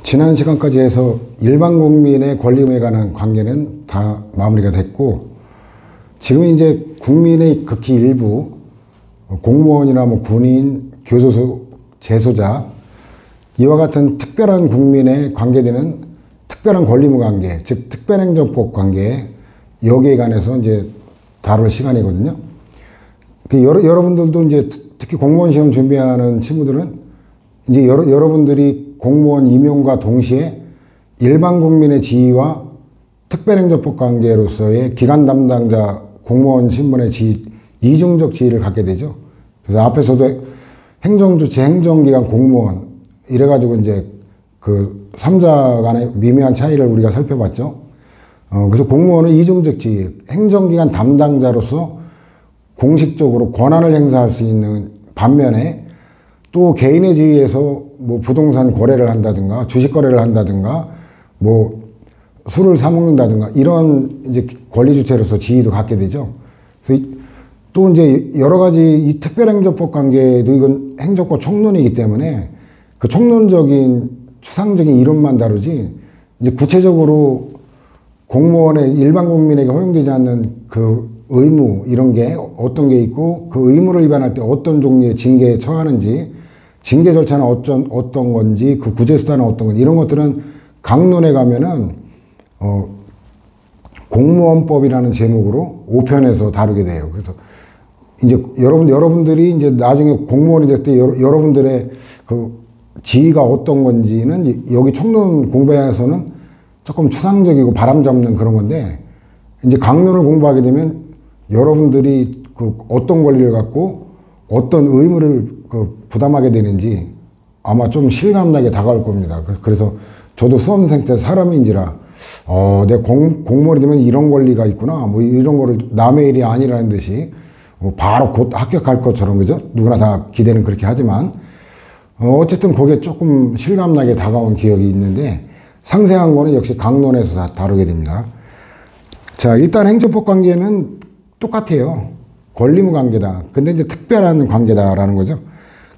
지난 시간까지 해서 일반 국민의 권리에 관한 관계는 다 마무리가 됐고, 지금 이제 국민의 극히 일부, 공무원이나 뭐 군인, 교도소 재소자, 이와 같은 특별한 국민에 관계되는 특별한 권리무 관계, 즉 특별행정법 관계, 여기에 관해서 이제 다룰 시간이거든요. 여러분들도 이제 특히 공무원 시험 준비하는 친구들은 이제 여러분들이 공무원 임용과 동시에 일반 국민의 지위와 특별행정법 관계로서의 기관 담당자 공무원 신분의 지위, 이중적 지위를 갖게 되죠. 그래서 앞에서도 행정주체, 행정기관 공무원 이래가지고 이제 그 3자 간의 미묘한 차이를 우리가 살펴봤죠. 그래서 공무원은 이중적 지위, 행정기관 담당자로서 공식적으로 권한을 행사할 수 있는 반면에 또 개인의 지위에서 뭐 부동산 거래를 한다든가 주식 거래를 한다든가 뭐 술을 사 먹는다든가 이런 이제 권리 주체로서 지위도 갖게 되죠. 그래서 또 이제 여러 가지 이 특별행정법 관계도 이건 행정법 총론이기 때문에 그 총론적인 추상적인 이론만 다루지 이제 구체적으로 공무원의 일반 국민에게 허용되지 않는 그 의무 이런 게 어떤 게 있고 그 의무를 위반할 때 어떤 종류의 징계에 처하는지 징계 절차는 어떤 건지 그 구제수단은 어떤 건지 이런 것들은 강론에 가면은 공무원법이라는 제목으로 5편에서 다루게 돼요. 그래서 이제 여러분들이 이제 나중에 공무원이 될 때 여러분들의 그 지위가 어떤 건지는 여기 총론 공부에서는 조금 추상적이고 바람 잡는 그런 건데 이제 강론을 공부하게 되면 여러분들이 그 어떤 권리를 갖고 어떤 의무를 그 부담하게 되는지 아마 좀 실감나게 다가올 겁니다. 그래서 저도 수험생 때 사람인지라 내 공무원이 되면 이런 권리가 있구나 뭐 이런 거를 남의 일이 아니라는 듯이 바로 곧 합격할 것처럼 그죠? 누구나 다 기대는 그렇게 하지만 어쨌든 그게 조금 실감나게 다가온 기억이 있는데 상세한 거는 역시 강론에서 다루게 됩니다. 자, 일단 행정법 관계는 똑같아요. 권리무 관계다. 근데 이제 특별한 관계다라는 거죠.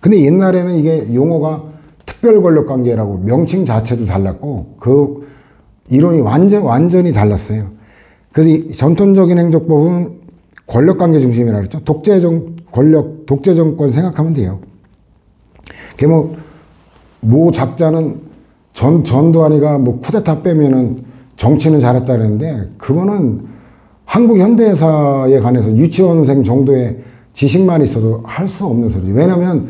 근데 옛날에는 이게 용어가 특별 권력 관계라고 명칭 자체도 달랐고 그 이론이 완전히 달랐어요. 그래서 이 전통적인 행정법은 권력 관계 중심이라 그랬죠. 독재 정권 생각하면 돼요. 모 작자는 전두환이가 뭐 쿠데타 빼면은 정치는 잘했다 그랬는데 그거는 한국 현대사에 관해서 유치원생 정도의 지식만 있어도 할 수 없는 소리죠. 왜냐하면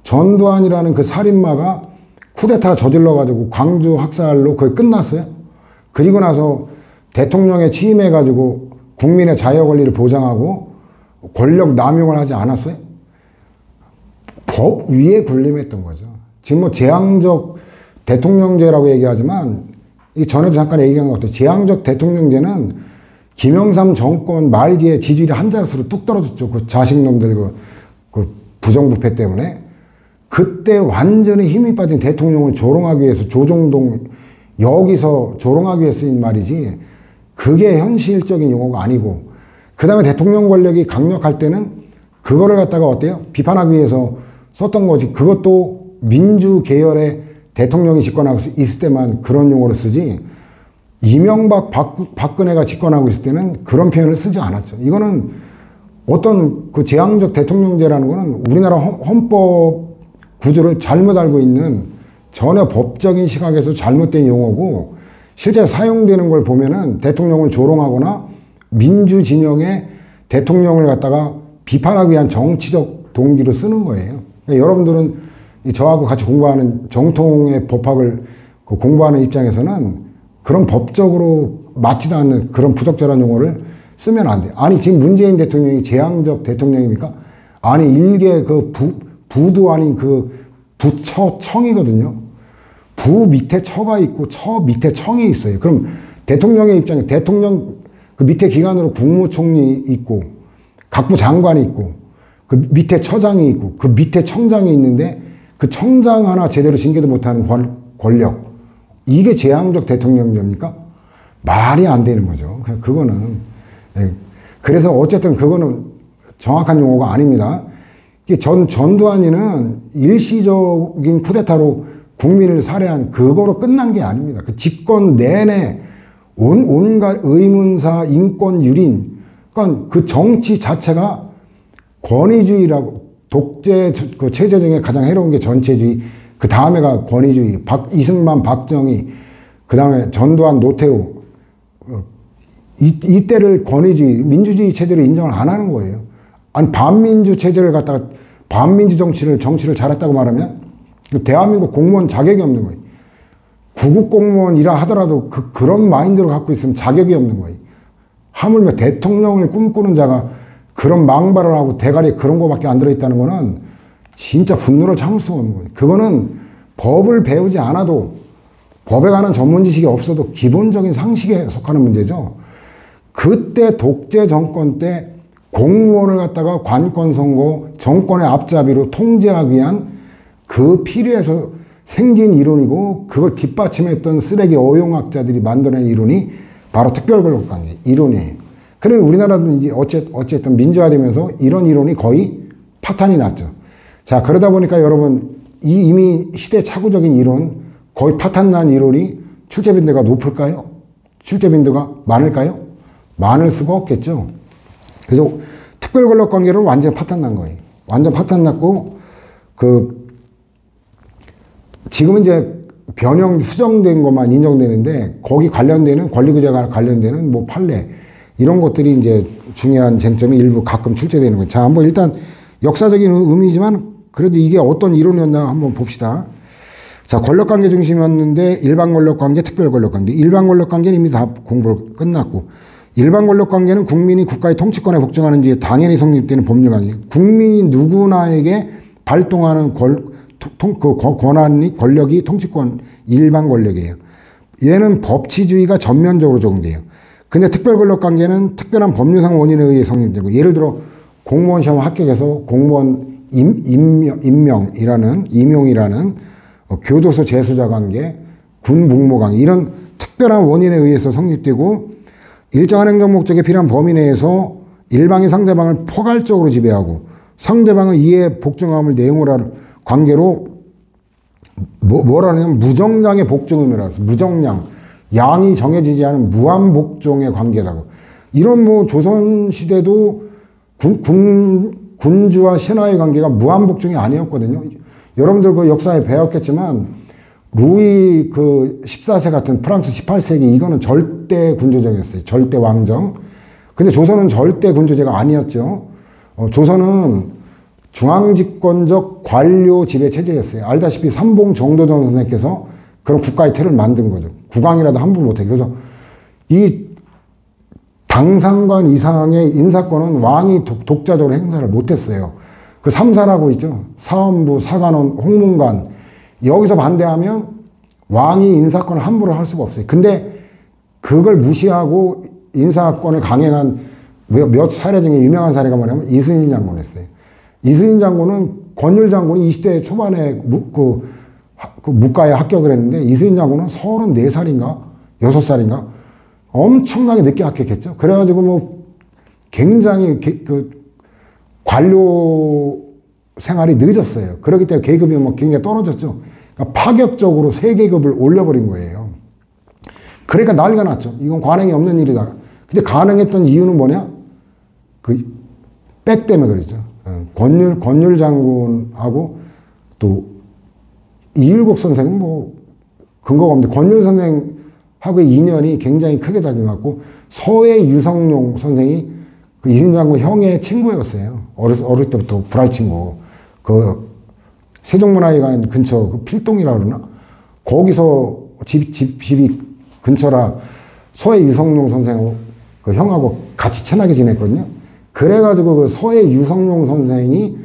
전두환이라는 그 살인마가 쿠데타 저질러가지고 광주 학살로 거의 끝났어요. 그리고 나서 대통령에 취임해가지고 국민의 자유 권리를 보장하고 권력 남용을 하지 않았어요. 법 위에 군림했던 거죠. 지금 뭐 재앙적 대통령제라고 얘기하지만 이 전에도 잠깐 얘기한 것 같아요. 재앙적 대통령제는 김영삼 정권 말기에 지지율이 한 자릿수로 뚝 떨어졌죠. 그 자식놈들 그 부정부패 때문에. 그때 완전히 힘이 빠진 대통령을 조롱하기 위해서 조정동 여기서 조롱하기 위해서 쓰인 말이지 그게 현실적인 용어가 아니고 그 다음에 대통령 권력이 강력할 때는 그거를 갖다가 어때요? 비판하기 위해서 썼던 거지. 그것도 민주 계열의 대통령이 집권하고 있을 때만 그런 용어를 쓰지 이명박 박근혜가 집권하고 있을 때는 그런 표현을 쓰지 않았죠. 이거는 어떤 그 재앙적 대통령제라는 거는 우리나라 헌법 구조를 잘못 알고 있는 전혀 법적인 시각에서 잘못된 용어고 실제 사용되는 걸 보면은 대통령을 조롱하거나 민주 진영의 대통령을 갖다가 비판하기 위한 정치적 동기로 쓰는 거예요. 그러니까 여러분들은 저하고 같이 공부하는 정통의 법학을 공부하는 입장에서는 그런 법적으로 맞지도 않는 그런 부적절한 용어를 쓰면 안 돼요. 아니 지금 문재인 대통령이 재앙적 대통령입니까? 아니 일개 그 부도 아닌 그 부처청이거든요. 부 밑에 처가 있고 처 밑에 청이 있어요. 그럼 대통령의 입장에 대통령 그 밑에 기관으로 국무총리 있고 각부 장관이 있고 그 밑에 처장이 있고 그 밑에 청장이 있는데 그 청장 하나 제대로 징계도 못하는 권력 이게 재앙적 대통령제입니까? 말이 안 되는 거죠. 그거는 그래서 어쨌든 그거는 정확한 용어가 아닙니다. 전두환이는 일시적인 쿠데타로 국민을 살해한 그거로 끝난 게 아닙니다. 그 집권 내내 온갖 의문사, 인권 유린, 그러니까 그 정치 자체가 권위주의라고, 독재 그 체제 중에 가장 해로운 게 전체주의, 그 다음에가 권위주의, 이승만, 박정희, 그 다음에 전두환, 노태우, 이때를 권위주의, 민주주의 체제로 인정을 안 하는 거예요. 아니, 반민주 체제를 갖다가 반민주 정치를 잘했다고 말하면 대한민국 공무원 자격이 없는 거예요. 구급 공무원이라 하더라도 그런 마인드를 갖고 있으면 자격이 없는 거예요. 하물며 대통령을 꿈꾸는 자가 그런 망발을 하고 대가리에 그런 거밖에 안 들어있다는 거는 진짜 분노를 참을 수가 없는 거예요. 그거는 법을 배우지 않아도, 법에 관한 전문 지식이 없어도 기본적인 상식에 속하는 문제죠. 그때 독재 정권 때 공무원을 갖다가 관권 선거, 정권의 앞잡이로 통제하기 위한 그 필요해서 생긴 이론이고, 그걸 뒷받침했던 쓰레기 어용학자들이 만들어낸 이론이 바로 특별권력관계 이론이에요. 그러니 우리나라는 이제 어쨌든 민주화되면서 이런 이론이 거의 파탄이 났죠. 자, 그러다 보니까 여러분, 이미 시대착오적인 이론, 거의 파탄난 이론이 출제 빈도가 높을까요? 출제 빈도가 많을까요? 많을 수가 없겠죠. 그래서 특별권력관계는 완전 파탄난 거예요. 완전 파탄났고, 지금은 이제 변형, 수정된 것만 인정되는데, 거기 관련되는, 권리구제가 관련되는 뭐 판례, 이런 것들이 이제 중요한 쟁점이 일부 가끔 출제되는 거예요. 자, 한번 일단 역사적인 의미지만, 그래도 이게 어떤 이론이었나 한번 봅시다. 자, 권력관계 중심이었는데, 일반 권력관계, 특별 권력관계. 일반 권력관계는 이미 다 공부를 끝났고, 일반 권력관계는 국민이 국가의 통치권에 복종하는지 당연히 성립되는 법률관계. 국민이 누구나에게 발동하는 권한이, 권력이 통치권, 일반 권력이에요. 얘는 법치주의가 전면적으로 적용돼요. 근데 특별 권력관계는 특별한 법률상 원인에 의해 성립되고, 예를 들어 공무원 시험 합격해서 공무원 임용이라는 교도소 재수자 관계, 군 복무 관계, 이런 특별한 원인에 의해서 성립되고, 일정한 행정 목적에 필요한 범위 내에서 일방이 상대방을 포괄적으로 지배하고 상대방의 이해 복종함을 내용으로 하는 관계로 뭐라냐면 무정량의 복종임이라고 해서 무정량, 양이 정해지지 않은 무한복종의 관계라고. 이런 뭐 조선시대도 군주와 신하의 관계가 무한복종이 아니었거든요. 여러분들 그 역사에 배웠겠지만 루이 그 14세 같은 프랑스 18세기, 이거는 절대 군주정이었어요. 절대 왕정. 근데 조선은 절대 군주제가 아니었죠. 조선은 중앙집권적 관료 지배 체제였어요. 알다시피 삼봉 정도전 선생께서 그런 국가의 틀을 만든 거죠. 국왕이라도 함부로 못해. 그래서 이 당상관 이상의 인사권은 왕이 독자적으로 행사를 못했어요. 그 3사라고 있죠. 사헌부, 사관원, 홍문관. 여기서 반대하면 왕이 인사권을 함부로 할 수가 없어요. 근데 그걸 무시하고 인사권을 강행한 몇 사례 중에 유명한 사례가 뭐냐면 이순신 장군이었어요. 이순신 장군은 권율 장군이 20대 초반에 무과에 합격을 했는데, 이순신 장군은 34살인가 6살인가 엄청나게 늦게 합격했죠. 그래가지고 뭐 굉장히 관료 생활이 늦었어요. 그렇기 때문에 계급이 뭐 굉장히 떨어졌죠. 그러니까 파격적으로 세계급을 올려버린 거예요. 그러니까 난리가 났죠. 이건 관행이 없는 일이다. 근데 가능했던 이유는 뭐냐? 백 때문에 그랬죠. 권율 장군하고 또 이일국 선생은 뭐 근거가 없는데, 권율 선생하고의 인연이 굉장히 크게 작용했고, 서해 유성룡 선생이 그 이순신 장군 형의 친구였어요. 어릴 때부터 불알 친구. 그 세종문화회관 근처 그 필동이라 그러나? 거기서 집이 근처라 서해 유성룡 선생 그 형하고 같이 친하게 지냈거든요. 그래가지고 그 서해 유성룡 선생이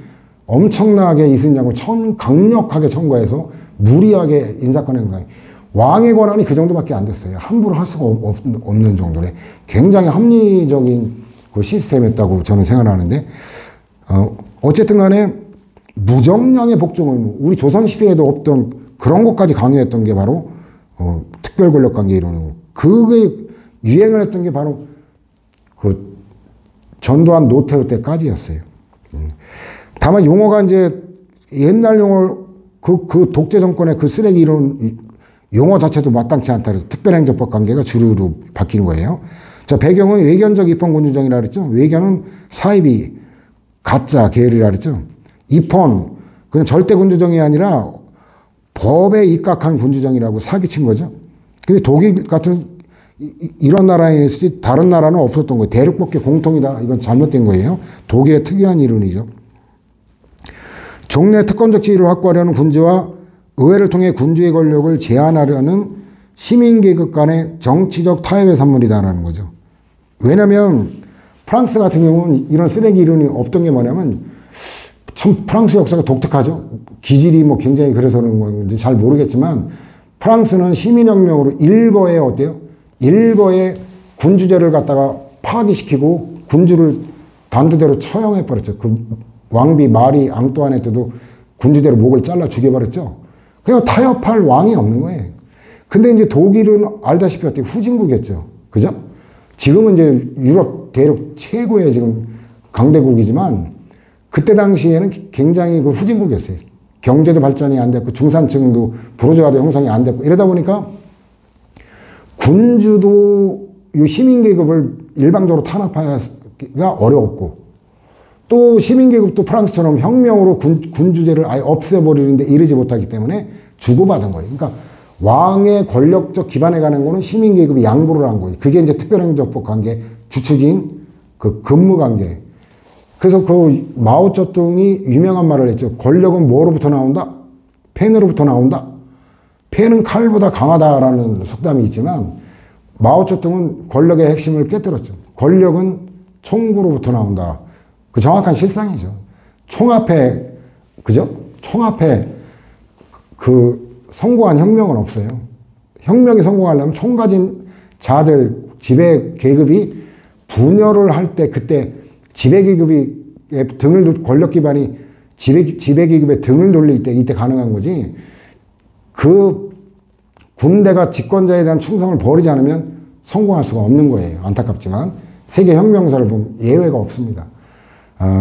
엄청나게 이순신 장군을 강력하게 청구해서 무리하게 인사권 행사해. 왕의 권한이 그 정도밖에 안 됐어요. 함부로 할 수가 없는 정도래. 굉장히 합리적인 그 시스템이었다고 저는 생각하는데, 어쨌든 간에 무정량의 복종 의무, 우리 조선시대에도 없던 그런 것까지 강요했던 게 바로 특별권력관계 이론이고, 그게 유행을 했던 게 바로 그 전두환 노태우 때까지였어요. 다만 용어가 이제 옛날 용어를 그 독재 정권의 그 쓰레기 이론 용어 자체도 마땅치 않다. 그래서 특별행정법 관계가 주류로 바뀌는 거예요. 자, 배경은 외견적 입헌 군주정이라 그랬죠. 외견은 사이비, 가짜 계열이라 그랬죠. 입헌, 그냥 절대 군주정이 아니라 법에 입각한 군주정이라고 사기친 거죠. 근데 독일 같은 이런 나라에 있었지 다른 나라는 없었던 거예요. 대륙법계 공통이다. 이건 잘못된 거예요. 독일의 특이한 이론이죠. 종래 특권적 지위를 확보하려는 군주와 의회를 통해 군주의 권력을 제한하려는 시민계급 간의 정치적 타협의 산물이다라는 거죠. 왜냐하면 프랑스 같은 경우는 이런 쓰레기 이론이 없던 게 뭐냐면 참 프랑스 역사가 독특하죠. 기질이 뭐 굉장히 그래서 그런 건지 잘 모르겠지만 프랑스는 시민혁명으로 일거에 어때요? 일거에 군주제를 갖다가 파기시키고 군주를 단두대로 처형해버렸죠. 그 왕비 마리 앙뚜아네트도 군주대로 목을 잘라 죽여버렸죠. 그냥 타협할 왕이 없는 거예요. 근데 이제 독일은 알다시피 어떻게 후진국이었죠. 그죠? 지금은 이제 유럽 대륙 최고의 지금 강대국이지만 그때 당시에는 굉장히 그 후진국이었어요. 경제도 발전이 안 됐고 중산층도 부르주아도 형성이 안 됐고 이러다 보니까 군주도 이 시민계급을 일방적으로 탄압하기가 어려웠고 또 시민계급도 프랑스처럼 혁명으로 군주제를 아예 없애버리는데 이르지 못하기 때문에 주고받은 거예요. 그러니까 왕의 권력적 기반에 가는 거는 시민계급이 양보를 한 거예요. 그게 이제 특별행정법 관계 주축인 그 근무관계. 그래서 그 마오쩌둥이 유명한 말을 했죠. 권력은 뭐로부터 나온다? 펜으로부터 나온다? 펜은 칼보다 강하다라는 속담이 있지만 마오쩌둥은 권력의 핵심을 깨뜨렸죠. 권력은 총구로부터 나온다. 그 정확한 실상이죠. 총 앞에, 그죠? 총 앞에 그 성공한 혁명은 없어요. 혁명이 성공하려면 총 가진 자들, 지배 계급이 분열을 할 때 그때 지배계급이 권력 기반이 지배계급의 등을 돌릴 때 이때 가능한 거지. 그 군대가 집권자에 대한 충성을 버리지 않으면 성공할 수가 없는 거예요. 안타깝지만 세계 혁명사를 보면 예외가 없습니다.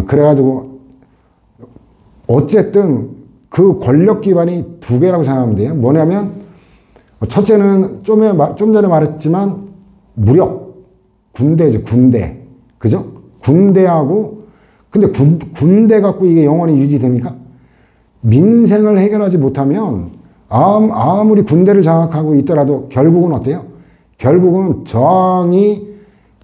그래가지고 어쨌든 그 권력 기반이 두 개라고 생각하면 돼요. 뭐냐면 첫째는 좀 전에 말했지만 무력, 군대죠. 군대. 그죠? 군대하고 근데 군대 갖고 이게 영원히 유지됩니까? 민생을 해결하지 못하면 아무리 군대를 장악하고 있더라도 결국은 어때요? 결국은 저항이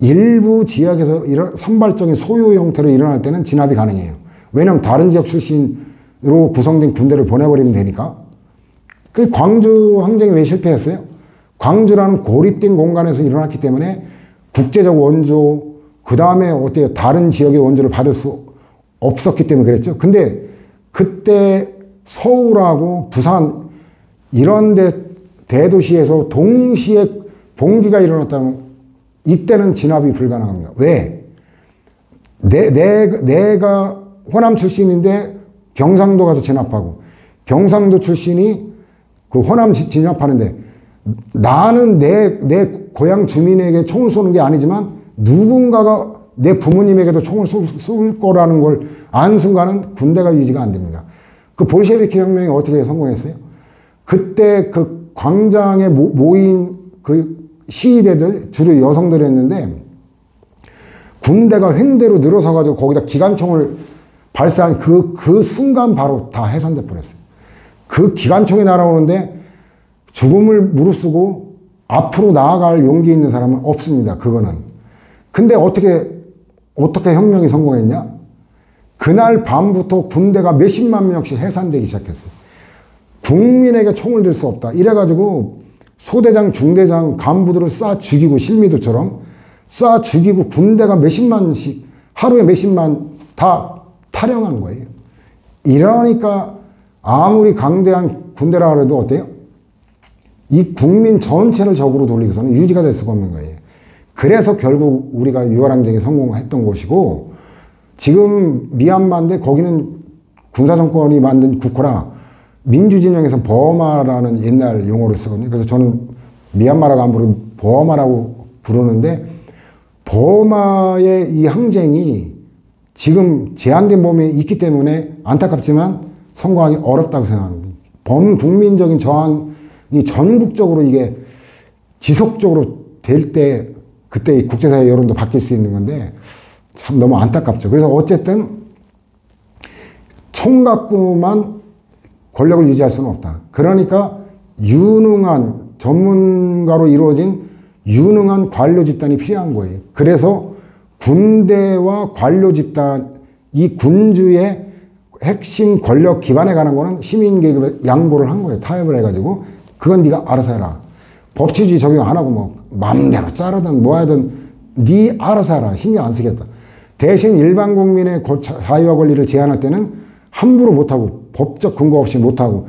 일부 지역에서 산발적인 소요 형태로 일어날 때는 진압이 가능해요. 왜냐하면 다른 지역 출신으로 구성된 군대를 보내버리면 되니까. 그 광주 항쟁이 왜 실패했어요? 광주라는 고립된 공간에서 일어났기 때문에 국제적 원조, 그 다음에 어때요? 다른 지역의 원조를 받을 수 없었기 때문에 그랬죠. 근데 그때 서울하고 부산 이런 대도시에서 동시에 봉기가 일어났다면 이때는 진압이 불가능합니다. 왜? 내가 호남 출신인데 경상도 가서 진압하고 경상도 출신이 그 호남 진압하는데 나는 내 고향 주민에게 총을 쏘는 게 아니지만 누군가가 내 부모님에게도 총을 쏠 거라는 걸 안 순간은 군대가 유지가 안 됩니다. 그 볼셰비키 혁명이 어떻게 성공했어요? 그때 그 광장에 모인 그 시위대들, 주로 여성들이었는데 군대가 횡대로 늘어서가지고 거기다 기관총을 발사한 그 순간 바로 다 해산돼 버렸어요. 그 기관총이 날아오는데 죽음을 무릅쓰고 앞으로 나아갈 용기 있는 사람은 없습니다. 그거는. 근데 어떻게 혁명이 성공했냐? 그날 밤부터 군대가 몇십만 명씩 해산되기 시작했어요. 국민에게 총을 들 수 없다. 이래가지고 소대장, 중대장, 간부들을 쏴 죽이고 실미도처럼 쏴 죽이고 군대가 몇십만씩 하루에 몇십만 다 탈영한 거예요. 이러니까 아무리 강대한 군대라 그래도 어때요? 이 국민 전체를 적으로 돌리고서는 유지가 될 수가 없는 거예요. 그래서 결국 우리가 6월 항쟁에 성공했던 곳이고 지금 미얀마인데 거기는 군사정권이 만든 국호라 민주진영에서 버마라는 옛날 용어를 쓰거든요. 그래서 저는 미얀마라고 안 부르고 버마라고 부르는데 버마의 이 항쟁이 지금 제한된 범위에 있기 때문에 안타깝지만 성공하기 어렵다고 생각합니다. 범국민적인 저항이 전국적으로 이게 지속적으로 될 때, 그때 국제사회 여론도 바뀔 수 있는 건데, 참 너무 안타깝죠. 그래서 어쨌든, 총 갖고만 권력을 유지할 수는 없다. 그러니까, 유능한, 전문가로 이루어진 유능한 관료 집단이 필요한 거예요. 그래서, 군대와 관료 집단, 이 군주의 핵심 권력 기반에 관한 거는 시민계급에 양보를 한 거예요. 타협을 해가지고. 그건 네가 알아서 해라. 법치주의 적용 안 하고 뭐 마음대로 자르든 뭐 하든 네 알아서 해라. 신경 안 쓰겠다. 대신 일반 국민의 자유와 권리를 제한할 때는 함부로 못하고 법적 근거 없이 못하고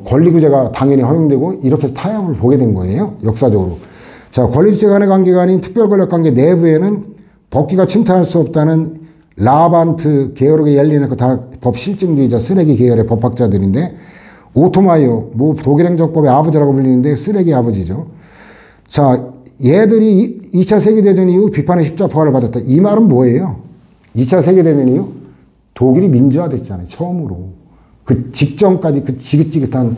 권리구제가 당연히 허용되고 이렇게 해서 타협을 보게 된 거예요. 역사적으로. 자, 권리주체 간의 관계가 아닌 특별권력관계 내부에는 법기가 침탈할 수 없다는 라반트 계열의 열리는 거 다 법 실증주의자 쓰레기 계열의 법학자들인데 오토마이오 뭐 독일 행정법의 아버지라고 불리는데 쓰레기 아버지죠. 자, 얘들이 2차 세계대전 이후 비판의 십자포화를 받았다. 이 말은 뭐예요? 2차 세계대전 이후 독일이 민주화됐잖아요. 처음으로. 그 직전까지 그 지긋지긋한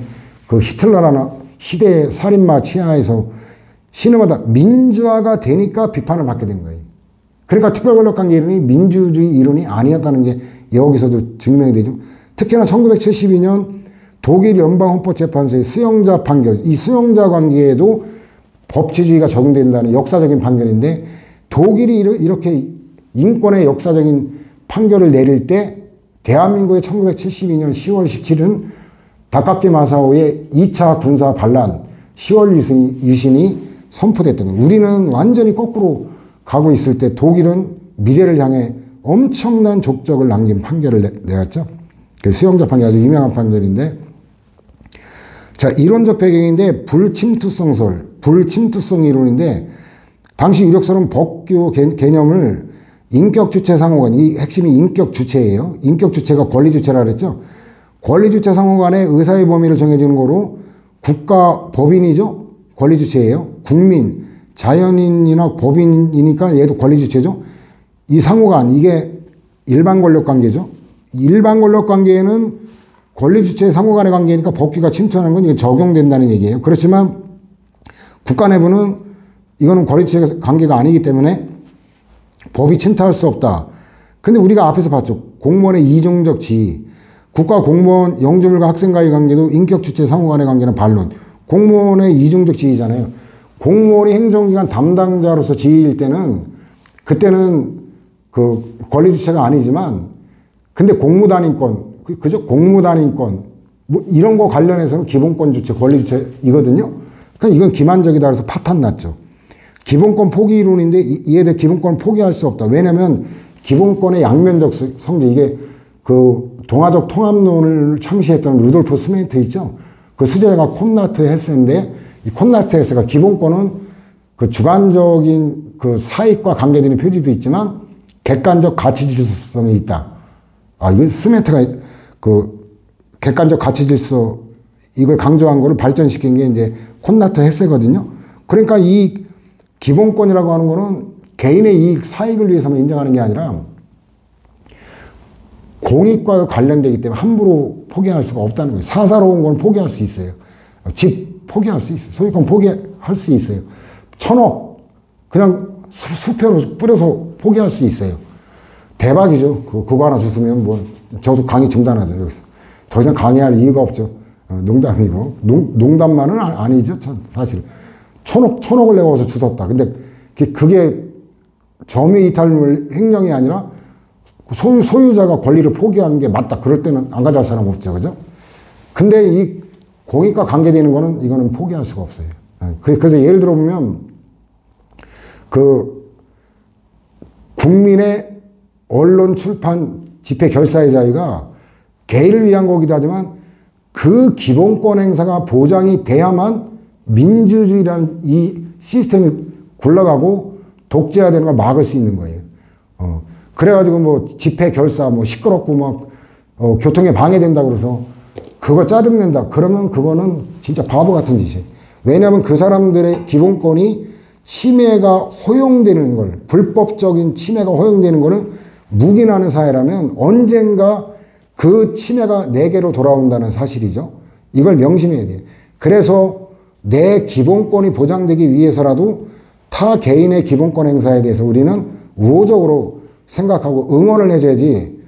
그 히틀러라는 시대의 살인마 치하에서 신음하다 민주화가 되니까 비판을 받게 된 거예요. 그러니까 특별권력관계 이론이 민주주의 이론이 아니었다는 게 여기서도 증명이 되죠. 특히나 1972년 독일 연방헌법재판소의 수용자 판결, 이 수용자 관계에도 법치주의가 적용된다는 역사적인 판결인데 독일이 이렇게 인권의 역사적인 판결을 내릴 때 대한민국의 1972년 10월 17일은 다카키 마사오의 2차 군사 반란 10월 유신이 선포됐던 거예요. 우리는 완전히 거꾸로 가고 있을 때 독일은 미래를 향해 엄청난 족적을 남긴 판결을 내었죠. 그 수용자 판결 아주 유명한 판결인데 자, 이론적 배경인데 불침투성 이론인데 당시 이력서는 법규 개념을 인격 주체 상호간, 이 핵심이 인격 주체예요. 인격 주체가 권리 주체라 그랬죠. 권리 주체 상호간의 의사의 범위를 정해주는 거로 국가 법인이죠. 권리 주체예요. 국민, 자연인이나 법인이니까 얘도 권리 주체죠. 이 상호간, 이게 일반 권력 관계죠. 일반 권력 관계에는 권리 주체의 상호간의 관계니까 법규가 침투하는 건 이게 적용된다는 얘기예요. 그렇지만 국가 내부는 이거는 권리 주체 관계가 아니기 때문에 법이 침투할 수 없다. 근데 우리가 앞에서 봤죠. 공무원의 이중적 지위, 국가 공무원 영주물과 학생과의 관계도 인격 주체 상호간의 관계는 반론. 공무원의 이중적 지위잖아요. 공무원이 행정기관 담당자로서 지위일 때는 그때는 그 권리 주체가 아니지만 근데 공무단인권, 그죠? 공무단인권 뭐 이런 거 관련해서는 기본권 주체, 권리 주체이거든요. 그러니까 이건 기만적이다 그래서 파탄 났죠. 기본권 포기 이론인데 얘들 기본권 포기할 수 없다. 왜냐면 기본권의 양면적 성질, 이게 그 동아적 통합론을 창시했던 루돌프 스메이트 있죠. 그 수제자가 콘라트 헤세인데 이 콘라트 헤세가 기본권은 그 주관적인 그 사익과 관계되는 표지도 있지만 객관적 가치 질서성이 있다. 아, 이거 스메이트가 그 객관적 가치 질서 이걸 강조한 거를 발전시킨 게 이제 콘라트 헤세거든요. 그러니까 이 기본권이라고 하는 거는 개인의 이익, 사익을 위해서만 인정하는 게 아니라 공익과 관련되기 때문에 함부로 포기할 수가 없다는 거예요. 사사로운 건 포기할 수 있어요. 집 포기할 수 있어요. 소유권 포기할 수 있어요. 1000억 그냥 수표로 뿌려서 포기할 수 있어요. 대박이죠. 그거 하나 줬으면 뭐 저도 강의 중단하죠. 여기서 더 이상 강의할 이유가 없죠. 농담이고 농담만은 아니죠. 사실 1000억을 내고 와서 주웠다. 근데 그게 점유 이탈물 횡령이 아니라 소유자가 권리를 포기한 게 맞다. 그럴 때는 안 가져갈 사람 없죠. 그죠? 근데 이 공익과 관계되는 거는 이거는 포기할 수가 없어요. 그래서 예를 들어 보면 그 국민의 언론 출판 집회 결사의 자유가 개인을 위한 거기도 하지만 그 기본권 행사가 보장이 돼야만 민주주의라는 이 시스템이 굴러가고 독재화되는 걸 막을 수 있는 거예요. 그래가지고 뭐 집회 결사 뭐 시끄럽고 막 교통에 방해된다고 그래서 그거 짜증낸다. 그러면 그거는 진짜 바보 같은 짓이에요. 왜냐하면 그 사람들의 기본권이 침해가 허용되는 걸, 불법적인 침해가 허용되는 거를 묵인하는 사회라면 언젠가 그 침해가 내게로 돌아온다는 사실이죠. 이걸 명심해야 돼요. 그래서 내 기본권이 보장되기 위해서라도 타 개인의 기본권 행사에 대해서 우리는 우호적으로 생각하고 응원을 해줘야지.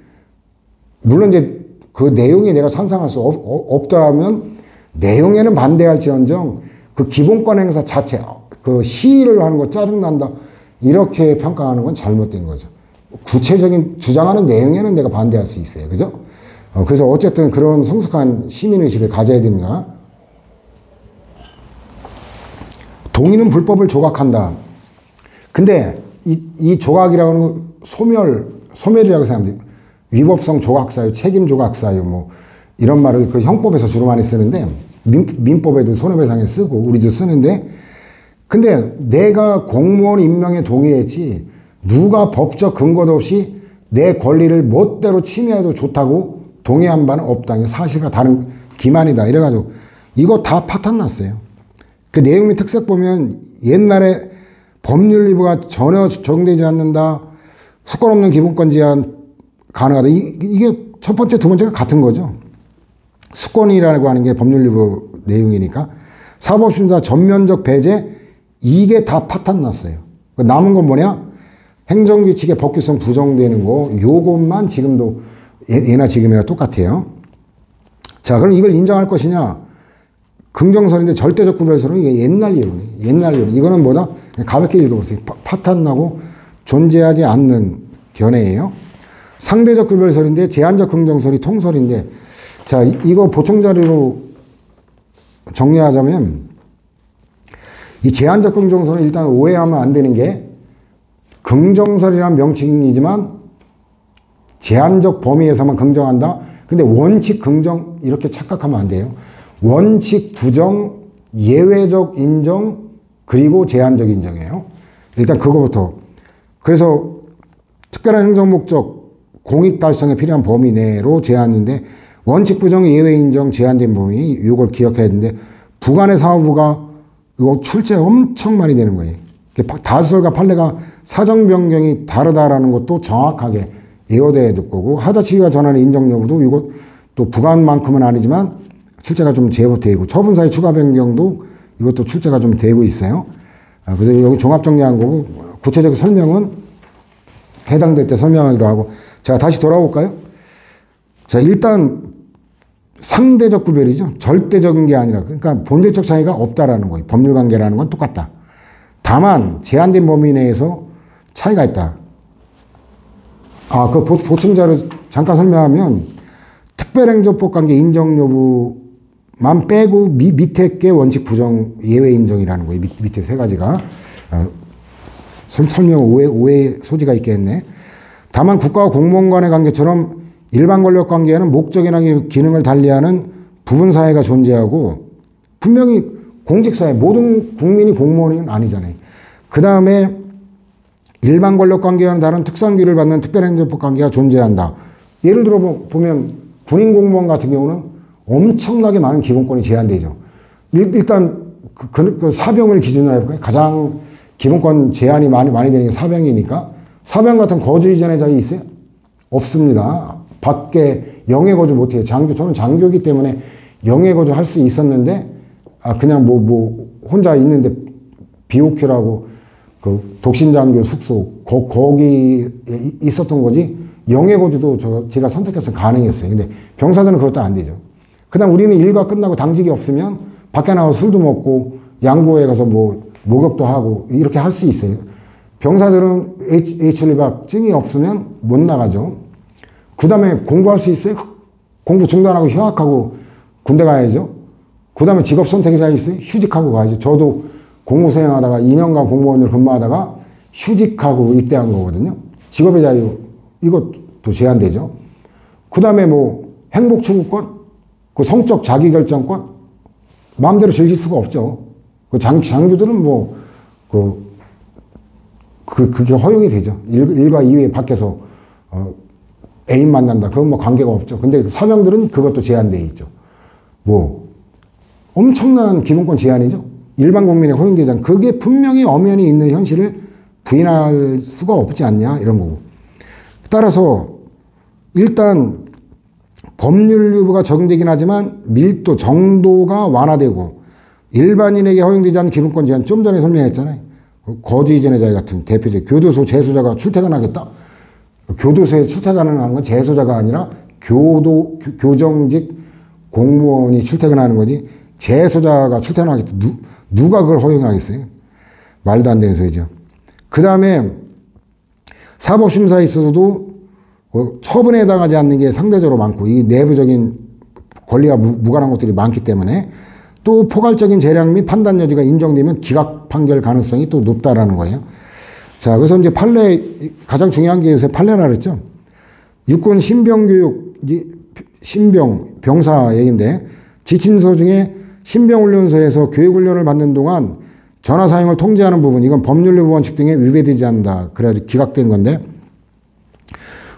물론 이제 그 내용이 내가 찬성할 수 없더라면 내용에는 반대할지언정 그 기본권 행사 자체, 그 시위를 하는 거 짜증난다. 이렇게 평가하는 건 잘못된 거죠. 구체적인 주장하는 내용에는 내가 반대할 수 있어요. 그죠? 그래서 어쨌든 그런 성숙한 시민의식을 가져야 됩니다. 동의는 불법을 조각한다. 근데 이 조각이라고 하는 건 소멸이라고 생각합니다. 위법성 조각사유, 책임 조각사유, 뭐, 이런 말을 그 형법에서 주로 많이 쓰는데, 민법에도 손해배상에 쓰고, 우리도 쓰는데, 근데 내가 공무원 임명에 동의했지, 누가 법적 근거도 없이 내 권리를 멋대로 침해해도 좋다고 동의한 바는 없다. 사실과 다른 기만이다. 이래가지고, 이거 다 파탄 났어요. 그 내용 및 특색 보면, 옛날에 법률리브가 전혀 적용되지 않는다, 수권 없는 기본권 제한, 가능하다. 이게 첫 번째, 두 번째가 같은 거죠. 수권이라고 하는 게 법률리브 내용이니까. 사법심사 전면적 배제, 이게 다 파탄 났어요. 남은 건 뭐냐? 행정규칙의 법규성 부정되는 거, 요것만 지금도 예나 지금이나 똑같아요. 자, 그럼 이걸 인정할 것이냐? 긍정선인데 절대적 구별설은 이게 옛날 이론이에요. 옛날 이론. 이거는 뭐다? 가볍게 읽어보세요. 파탄 나고 존재하지 않는 견해예요. 상대적 구별설인데 제한적 긍정설이 통설인데, 자, 이거 보충 자료로 정리하자면, 이 제한적 긍정설은 일단 오해하면 안 되는 게, 긍정설이란 명칭이지만 제한적 범위에서만 긍정한다. 근데 원칙 긍정 이렇게 착각하면 안 돼요. 원칙 부정, 예외적 인정, 그리고 제한적 인정이에요. 일단 그거부터. 그래서 특별한 행정 목적, 공익 달성에 필요한 범위 내로 제한인데, 원칙 부정, 예외 인정, 제한된 범위, 이걸 기억해야 되는데, 부관의 사무부가 이거 출제 엄청 많이 되는 거예요. 다수설과 판례가 사정 변경이 다르다라는 것도 정확하게 예어돼야 될 거고, 하자치기가 전하는 인정 여부도 이거 또 부관만큼은 아니지만 출제가 좀 제법되고, 처분사의 추가 변경도 이것도 출제가 좀 되고 있어요. 그래서 여기 종합 정리한 거고, 구체적 설명은 해당될 때 설명하기로 하고. 자, 다시 돌아올까요? 자, 일단 상대적 구별이죠. 절대적인 게 아니라, 그러니까 본질적 차이가 없다라는 거예요. 법률 관계라는 건 똑같다. 다만 제한된 범위 내에서 차이가 있다. 그 보충자를 잠깐 설명하면, 특별행정법 관계 인정 여부만 빼고 밑에 게 원칙 부정, 예외 인정이라는 거예요. 밑에 세 가지가. 설명 오해 소지가 있겠네. 다만 국가와 공무원 간의 관계처럼 일반 권력 관계에는 목적이나 기능을 달리하는 부분 사회가 존재하고, 분명히 공직사회, 모든 국민이 공무원은 아니잖아요. 그 다음에 일반 권력 관계와는 다른 특성규를 받는 특별행정법 관계가 존재한다. 예를 들어 보면 군인 공무원 같은 경우는 엄청나게 많은 기본권이 제한되죠. 일단 그 사병을 기준으로 해볼까요? 가장 기본권 제한이 많이 되는 게 사병이니까. 사병 같은 거주 이전의 자유 있어요? 없습니다. 밖에 영해 거주 못해요. 저는 장교이기 때문에 영해 거주 할 수 있었는데, 그냥 혼자 있는데 BOQ라고 그 독신장교 숙소, 거기 있었던 거지, 영해 거주도 제가 선택해서 가능했어요. 근데 병사들은 그것도 안 되죠. 그 다음 우리는 일과 끝나고 당직이 없으면 밖에 나가서 술도 먹고, 양구에 가서 목욕도 하고, 이렇게 할 수 있어요. 병사들은 H1박 증이 없으면 못 나가죠. 그 다음에 공부할 수 있어요? 공부 중단하고 휴학하고 군대 가야죠. 그 다음에 직업 선택의 자유 있어요? 휴직하고 가야죠. 저도 공무수행 하다가 2년간 공무원으로 근무하다가 휴직하고 입대한 거거든요. 직업의 자유, 이것도 제한되죠. 그 다음에 행복 추구권, 그 성적 자기결정권, 마음대로 즐길 수가 없죠. 그 장교들은 그게 허용이 되죠. 일과 이외 밖에서, 애인 만난다. 그건 관계가 없죠. 근데 사병들은 그것도 제한되어 있죠. 엄청난 기본권 제한이죠. 일반 국민에 허용되지 않는, 그게 분명히 엄연히 있는 현실을 부인할 수가 없지 않냐, 이런 거고. 따라서, 일단, 법률유보가 적용되긴 하지만 밀도, 정도가 완화되고 일반인에게 허용되지 않는 기본권 제한, 좀 전에 설명했잖아요. 거주 이전의 자유 같은 대표적 교도소 재소자가 출퇴근하겠다. 교도소에 출퇴근하는 건 재소자가 아니라 교정직 공무원이 출퇴근하는 거지 재소자가 출퇴근하겠다. 누가 그걸 허용하겠어요? 말도 안 되는 소리죠. 그 다음에 사법심사에 있어서도 처분에 해당하지 않는 게 상대적으로 많고 이 내부적인 권리와 무관한 것들이 많기 때문에 또 포괄적인 재량 및 판단 여지가 인정되면 기각 판결 가능성이 또 높다라는 거예요. 자, 그래서 이제 판례, 가장 중요한 게 요새 판례라 그랬죠. 육군 신병교육, 병사 얘기인데 지침서 중에 신병훈련소에서 교육훈련을 받는 동안 전화 사용을 통제하는 부분, 이건 법률 원칙 등에 위배되지 않는다. 그래가지고 기각된 건데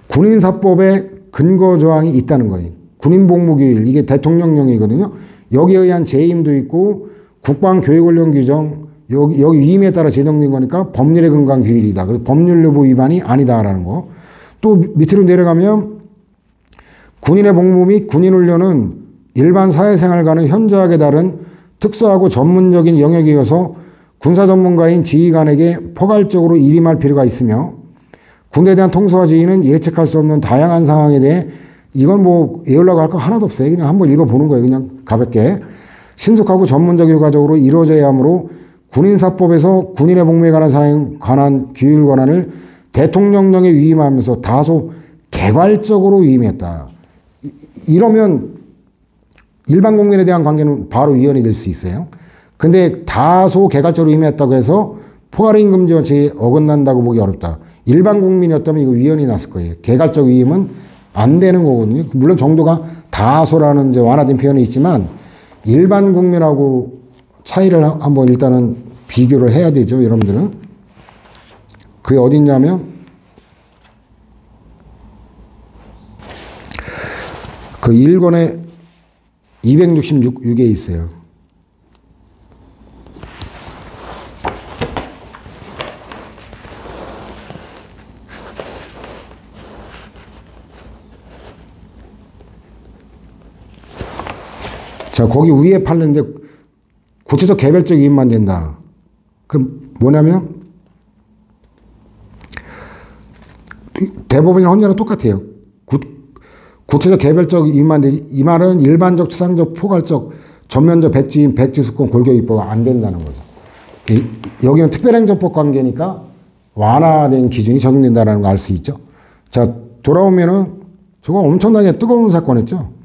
군인사법에 근거 조항이 있다는 거예요. 군인복무규율, 이게 대통령령이거든요. 여기에 의한 재임도 있고 국방교육훈련 규정, 여기 위임에 따라 제정된 거니까 법률에 근거한 규율이다. 그래서 법률여부 위반이 아니다라는 거. 또 밑으로 내려가면 군인의 복무 및 군인훈련은 일반 사회생활과는 현저하게 다른 특수하고 전문적인 영역이어서 군사 전문가인 지휘관에게 포괄적으로 일임할 필요가 있으며 군대에 대한 통수와 지휘는 예측할 수 없는 다양한 상황에 대해 이건 뭐 외우려고 할 거 하나도 없어요. 그냥 한번 읽어보는 거예요. 그냥 가볍게. 신속하고 전문적 효과적으로 이루어져야 하므로 군인사법에서 군인의 복무에 관한 사항에 관한 규율 권한을 대통령령에 위임하면서 다소 개괄적으로 위임했다. 이러면 일반 국민에 대한 관계는 바로 위헌이 될 수 있어요. 근데 다소 개괄적으로 위임했다고 해서 포괄인 금지 원칙에 어긋난다고 보기 어렵다. 일반 국민이었다면 이거 위헌이 났을 거예요. 개괄적 위임은 안 되는 거거든요. 물론 정도가 다소라는 이제 완화된 표현이 있지만 일반 국민하고 차이를 한번 일단은 비교를 해야 되죠. 여러분들은. 그게 어딨냐면 그 1권에 266에 있어요. 자, 거기 위에 팔는데 구체적 개별적 이익만 된다. 그 뭐냐면 대법원이랑 헌재랑 똑같아요. 구체적 개별적 이익만 되지. 이 말은 일반적, 추상적, 포괄적, 전면적 백지임, 백지수권, 골격입법 안 된다는 거죠. 여기는 특별행정법 관계니까 완화된 기준이 적용된다는 거 알 수 있죠. 자, 돌아오면은 저거 엄청나게 뜨거운 사건이었죠.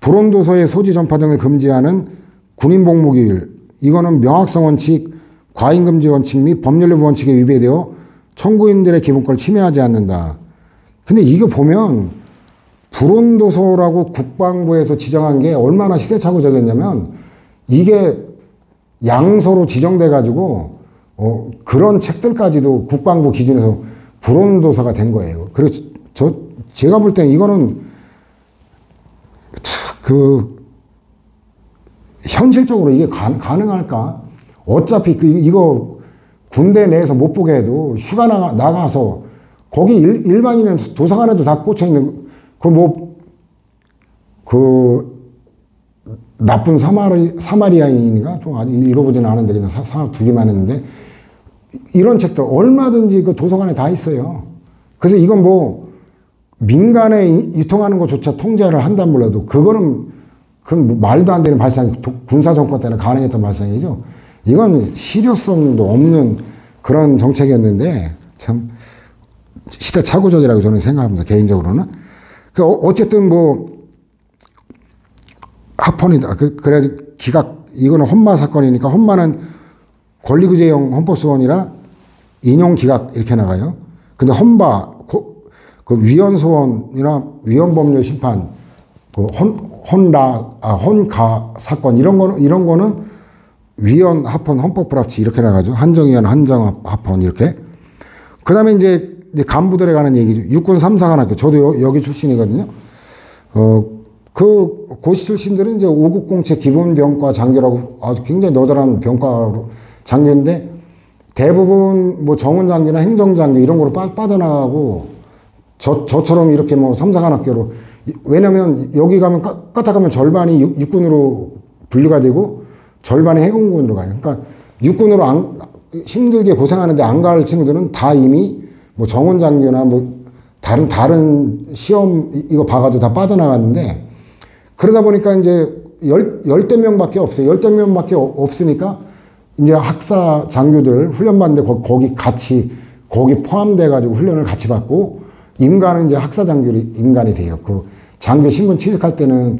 불온도서의 소지 전파 등을 금지하는 군인복무규율, 이거는 명확성 원칙, 과잉금지 원칙 및 법률여부 원칙에 위배되어 청구인들의 기본권을 침해하지 않는다. 근데 이거 보면 불온도서라고 국방부에서 지정한 게 얼마나 시대착오적이었냐면 이게 양서로 지정돼 가지고 그런 책들까지도 국방부 기준에서 불온도서가 된 거예요. 그래서 제가 볼 때는 이거는 현실적으로 이게 가능할까? 어차피 이거 군대 내에서 못 보게 해도 휴가 나가서 거기 일반인은 도서관에도 다 꽂혀있는 나쁜 사마리아인인가? 좀 아직 읽어보지는 않은데 그냥 두기만 했는데 이런 책들 얼마든지 그 도서관에 다 있어요. 그래서 이건 뭐 민간에 유통하는 것조차 통제를 한다 몰라도 그건 말도 안 되는 발상, 군사정권 때는 가능했던 발상이죠. 이건 실효성도 없는 그런 정책이었는데 참 시대착오적이라고 저는 생각합니다. 개인적으로는. 어쨌든 뭐 합헌이다. 그래야지 기각, 이거는 헌마 사건이니까 헌마는 권리구제형 헌법소원이라 인용 기각 이렇게 나가요. 근데 헌바, 그 위헌소원이나 위헌법률 심판, 헌가 사건 이런 거는 위헌 합헌 헌법 불합치 이렇게 나가죠. 한정위헌 한정 합헌 이렇게. 그다음에 이제 간부들에 관한 얘기죠. 육군 3사관학교. 저도 여기 출신이거든요. 그 고시 출신들은 이제 5국공채 기본병과 장교라고 아주 굉장히 너절한 병과로 장교인데 대부분 뭐 정훈장교나 행정장교 이런 거로 빠져나가고 저처럼 이렇게 뭐 삼사관학교로, 왜냐면 여기 가면 까딱하면 절반이 육군으로 분류가 되고 절반이 해군으로 가요. 그러니까 육군으로 힘들게 고생하는데 안 갈 친구들은 다 이미 뭐 정원장교나 뭐 다른 시험 이거 봐가지고 다 빠져나갔는데, 그러다 보니까 이제 열댓 명밖에 없어요. 열댓 명밖에 없으니까 이제 학사 장교들 훈련 받는데 거기 포함돼가지고 훈련을 같이 받고, 임관은 이제 학사 장교로 임관이 돼요. 그 장교 신분 취직할 때는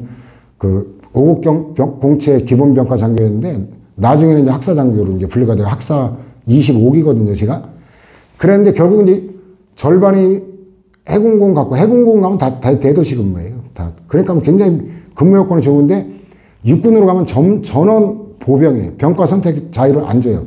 그 5급 공채 기본병과 장교였는데, 나중에는 이제 학사 장교로 이제 분류가 돼요. 학사 25기거든요, 제가. 그랬는데 결국 이제 절반이 해군공 갖고, 해군공 가면 다 대도시 근무예요. 다. 그러니까 굉장히 근무 여건이 좋은데, 육군으로 가면 전원 보병이에요. 병과 선택 자유를 안 줘요.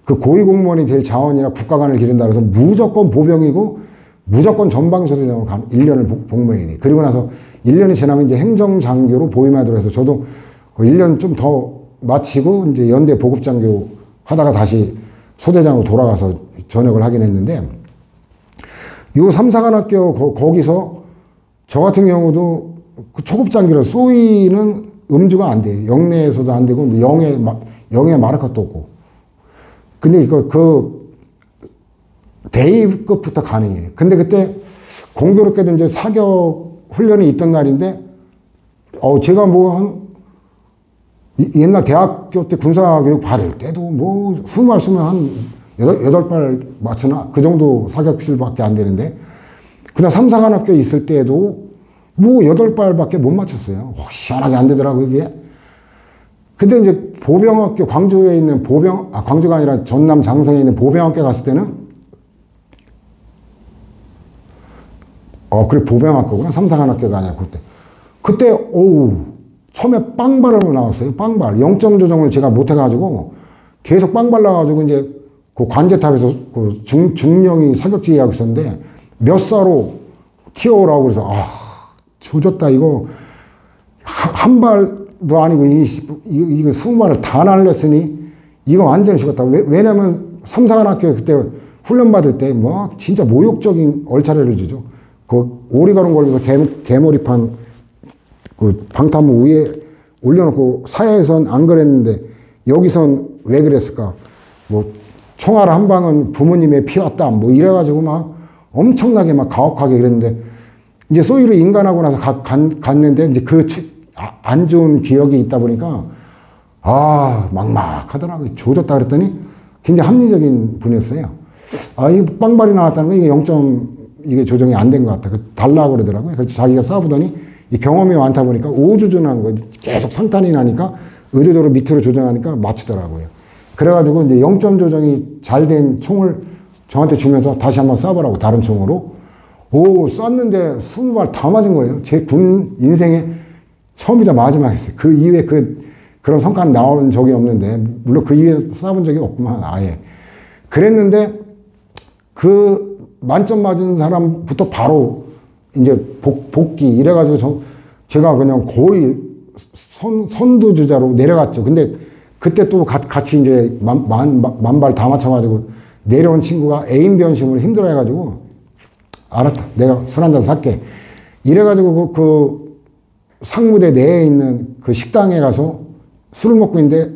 그 고위공무원이 될 자원이나 국가관을 기른다 그래서 무조건 보병이고, 무조건 전방소대장으로 1년을 복무해야 돼. 그리고 나서 1년이 지나면 이제 행정장교로 보임하도록 해서, 저도 1년 좀 더 마치고 이제 연대 보급장교 하다가 다시 소대장으로 돌아가서 전역을 하긴 했는데, 요 삼사관학교 거기서 저 같은 경우도 그 초급장교로 쏘이는 음주가 안 돼요. 영내에서도 안 되고, 영에 말할 것도 없고. 근데 그 대위급부터 가능해요. 근데 그때 공교롭게도 이제 사격 훈련이 있던 날인데, 제가 뭐 옛날 대학교 때 군사교육 받을 때도 뭐 수말 쏘면 한 8발 맞추나? 그 정도 사격실밖에 안 되는데, 그냥 삼사관학교에 있을 때도 뭐 8발밖에 못 맞췄어요. 시원하게 안 되더라고요, 이게. 근데 이제 보병학교, 광주에 있는 광주가 아니라 전남 장성에 있는 보병학교 갔을 때는, 그래, 보병학교구나. 삼사관학교가 아니라 그때, 처음에 빵발로 나왔어요. 빵발. 0점 조정을 제가 못해가지고, 계속 빵발 나가지고, 이제, 그 관제탑에서 그 중령이 사격지 예약 있었는데, 몇 사로 튀어오라고 그래서, 조졌다. 이거, 한 발도 아니고, 이거 20발을 다 날렸으니, 이거 완전히 죽었다. 왜냐면, 삼사관학교 그때 훈련 받을 때, 진짜 모욕적인 얼차례를 주죠. 그 오리가름 걸려서 개머리판, 그 방탄무 위에 올려놓고, 사야에선 안 그랬는데 여기선 왜 그랬을까? 뭐 총알 한 방은 부모님의 피왔다. 뭐 이래가지고 막 엄청나게 막 가혹하게 그랬는데, 이제 소위로 인간하고 나서 갔는데 이제 안 좋은 기억이 있다 보니까 막막하더라고요. 조졌다 그랬더니 굉장히 합리적인 분이었어요. 이 빵발이 나왔다는 거, 이게 0점 이게 조정이 안 된 것 같다. 달라고 그러더라고요. 그래서 자기가 쏴보더니 이 경험이 많다 보니까 오주준한 거 계속 상탄이 나니까 의도적으로 밑으로 조정하니까 맞추더라고요. 그래가지고 이제 0점 조정이 잘 된 총을 저한테 주면서 다시 한번 쏴보라고, 다른 총으로. 쐈는데 20발 다 맞은 거예요. 제 군 인생에 처음이자 마지막이었어요. 그 이후에 그런 성과는 나온 적이 없는데, 물론 그 이후에 쏴본 적이 없구만, 아예. 그랬는데, 그 만점 맞은 사람부터 바로 이제 복귀 이래가지고 제가 그냥 거의 선두주자로 내려갔죠. 근데 그때 또 같이 이제 만발 다 맞춰가지고 내려온 친구가 애인 변심으로 힘들어 해가지고, 알았다, 내가 술 한잔 살게. 이래가지고 그 상무대 내에 있는 그 식당에 가서 술을 먹고 있는데,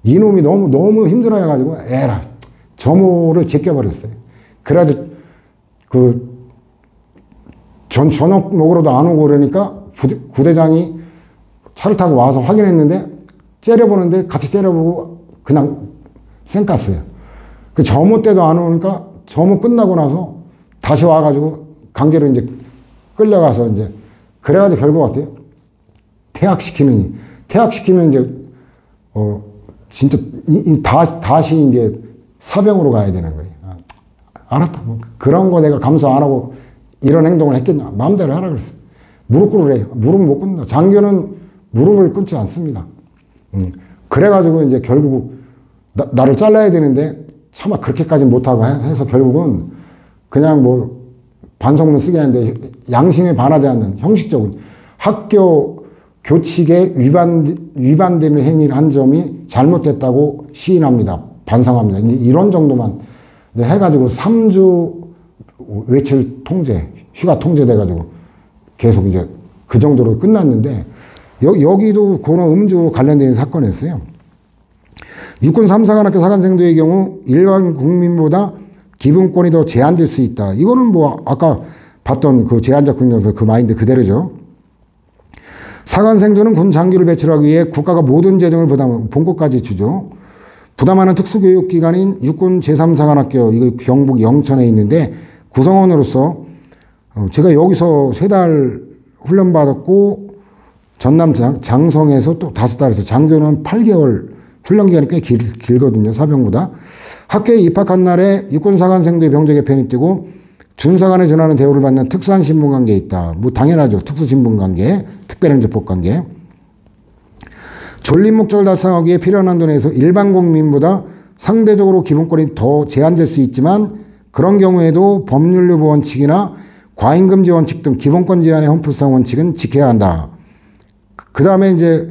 이놈이 너무 힘들어 해가지고, 에라, 점호를 제껴버렸어요. 그래가지고 저녁 먹으러도 안 오고 그러니까 부대장이 차를 타고 와서 확인했는데, 째려보는데 같이 째려보고 그냥 쌩깠어요. 그 점호 때도 안 오니까 점호 끝나고 나서 다시 와가지고 강제로 이제 끌려가서 이제, 그래가지고 결국 어때요? 퇴학시키면 이제, 진짜 다시 이제 사병으로 가야 되는 거예요. 알았다. 그런 거 내가 감수 안 하고 이런 행동을 했겠냐. 마음대로 하라 그랬어요. 무릎 꿇으래요. 무릎 못 꿇는다. 장교는 무릎을 끊지 않습니다. 그래가지고 이제 결국 나를 잘라야 되는데 차마 그렇게까지 못하고 해서 결국은 그냥 뭐 반성문 쓰게 하는데, 양심에 반하지 않는 형식적인 학교 교칙에 위반되는 행위를 한 점이 잘못됐다고 시인합니다. 반성합니다. 이런 정도만 해가지고 3주 외출 통제, 휴가 통제돼가지고 계속 이제 그 정도로 끝났는데 여기도 그런 음주 관련된 사건이었어요. 육군 3사관학교 사관생도의 경우 일반 국민보다 기본권이 더 제한될 수 있다. 이거는 뭐 아까 봤던 그 제한적 긍정서 그 마인드 그대로죠. 사관생도는 군 장교를 배출하기 위해 국가가 모든 재정을 본것까지 주죠. 부담하는 특수교육기관인 육군 제3사관학교, 이거 경북 영천에 있는데 구성원으로서 제가 여기서 3달 훈련받았고 전남 장성에서 또 5달에서 장교는 8개월 훈련기간이 꽤 길거든요. 사병보다. 학교에 입학한 날에 육군사관생도의 병적에 편입되고 준사관에 전하는 대우를 받는 특수한 신분관계에 있다. 뭐 당연하죠. 특수신분관계, 특별행정법관계. 존립 목적을 달성하기 위해 필요한 한도 내에서 일반 국민보다 상대적으로 기본권이 더 제한될 수 있지만 그런 경우에도 법률유보 원칙이나 과잉금지 원칙 등 기본권 제한의 헌법상 원칙은 지켜야 한다. 그 다음에 이제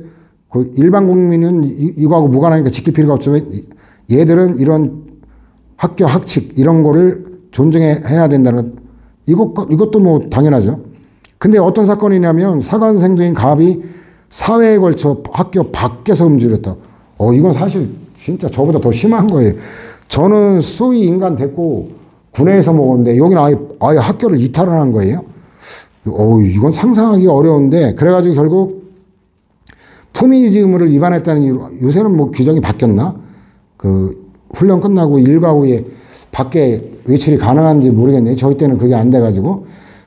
그 일반 국민은 이거하고 무관하니까 지킬 필요가 없지만 얘들은 이런 학교 학칙 이런 거를 존중해야 된다는 이것도 뭐 당연하죠. 근데 어떤 사건이냐면 사관생도인 갑이 사회에 걸쳐 학교 밖에서 음주를 했다. 이건 사실 진짜 저보다 더 심한 거예요. 저는 소위 인간 됐고 군에서 먹었는데 여기는 아예 학교를 이탈을 한 거예요. 이건 상상하기 어려운데 그래가지고 결국 품위유지 의무를 위반했다는 이유로 요새는 뭐 규정이 바뀌었나? 그 훈련 끝나고 일과 후에 밖에 외출이 가능한지 모르겠네요. 저희 때는 그게 안 돼가지고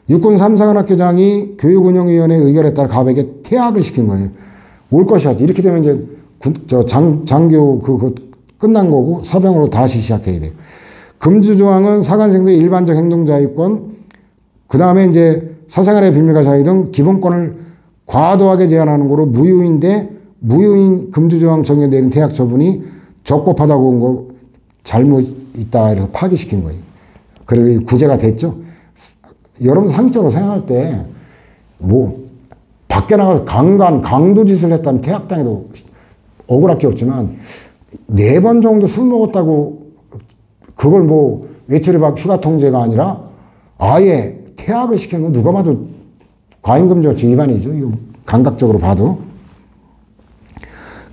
육군 3사관학교장이 교육운영위원회 의결에 따라 갑에게 퇴학을 시킨 거예요. 올 것이야지. 이렇게 되면 이제 장교 그거 끝난 거고 사병으로 다시 시작해야 돼요. 금주조항은 사관생도의 일반적 행동자유권, 그 다음에 이제 사생활의 비밀과 자유 등 기본권을 과도하게 제한하는 거로 무효인 금주조항 적용에 내린 퇴학 처분이 적법하다고 온 거 잘못 있다 해서 파기시킨 거예요. 그래서 구제가 됐죠. 여러분 상식적으로 생각할 때 뭐 밖에 나가서 강도짓을 했다면 퇴학당해도 억울할 게 없지만 4번 정도 술 먹었다고 그걸 뭐 외출이 휴가 통제가 아니라 아예 퇴학을 시키는 건 누가 봐도 과잉금지 위반이죠. 감각적으로 봐도.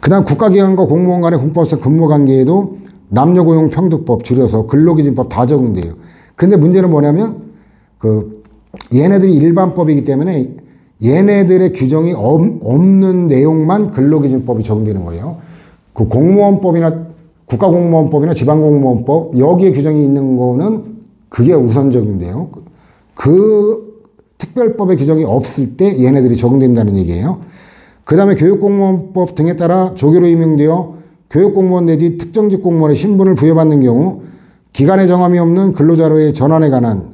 그 다음 국가기관과 공무원 간의 공법상 근무관계에도 남녀고용평등법 줄여서 근로기준법 다 적용돼요. 근데 문제는 뭐냐면 얘네들이 일반법이기 때문에 얘네들의 규정이 없는 내용만 근로기준법이 적용되는 거예요. 그 공무원법이나 국가공무원법이나 지방공무원법 여기에 규정이 있는 거는 그게 우선 적용돼요. 그 특별법의 규정이 없을 때 얘네들이 적용된다는 얘기예요. 그 다음에 교육공무원법 등에 따라 조교로 임명되어 교육공무원 내지 특정직 공무원의 신분을 부여받는 경우 기간의 정함이 없는 근로자료의 전환에 관한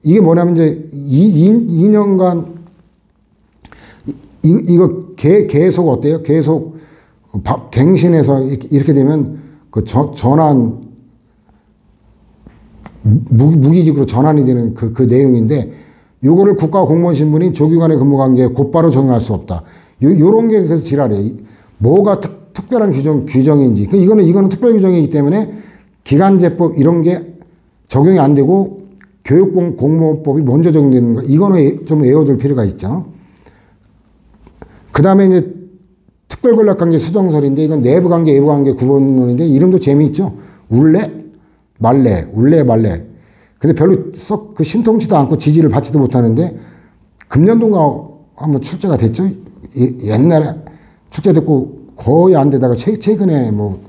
이게 뭐냐면 이제 2년간 이거 계속 어때요? 계속 갱신해서 이렇게 되면 그 전환 무기직으로 전환이 되는 그 내용인데 요거를 국가 공무원 신분인 조기관의 근무 관계에 곧바로 적용할 수 없다. 요런 게 그래서 지랄이에요. 뭐가 특별한 규정인지. 이거는 특별 규정이기 때문에 기간제법 이런 게 적용이 안 되고 교육공무원법이 먼저 적용되는 거. 이거는 좀 외워둘 필요가 있죠. 그 다음에 이제 특별권력관계 수정설인데 이건 내부관계, 외부관계 구분론인데 이름도 재미있죠. 울래, 말래, 울래, 말래. 근데 별로 썩 신통치도 않고 지지를 받지도 못하는데 금년도가 한번 출제가 됐죠. 옛날에 출제됐고 거의 안 되다가 최근에 뭐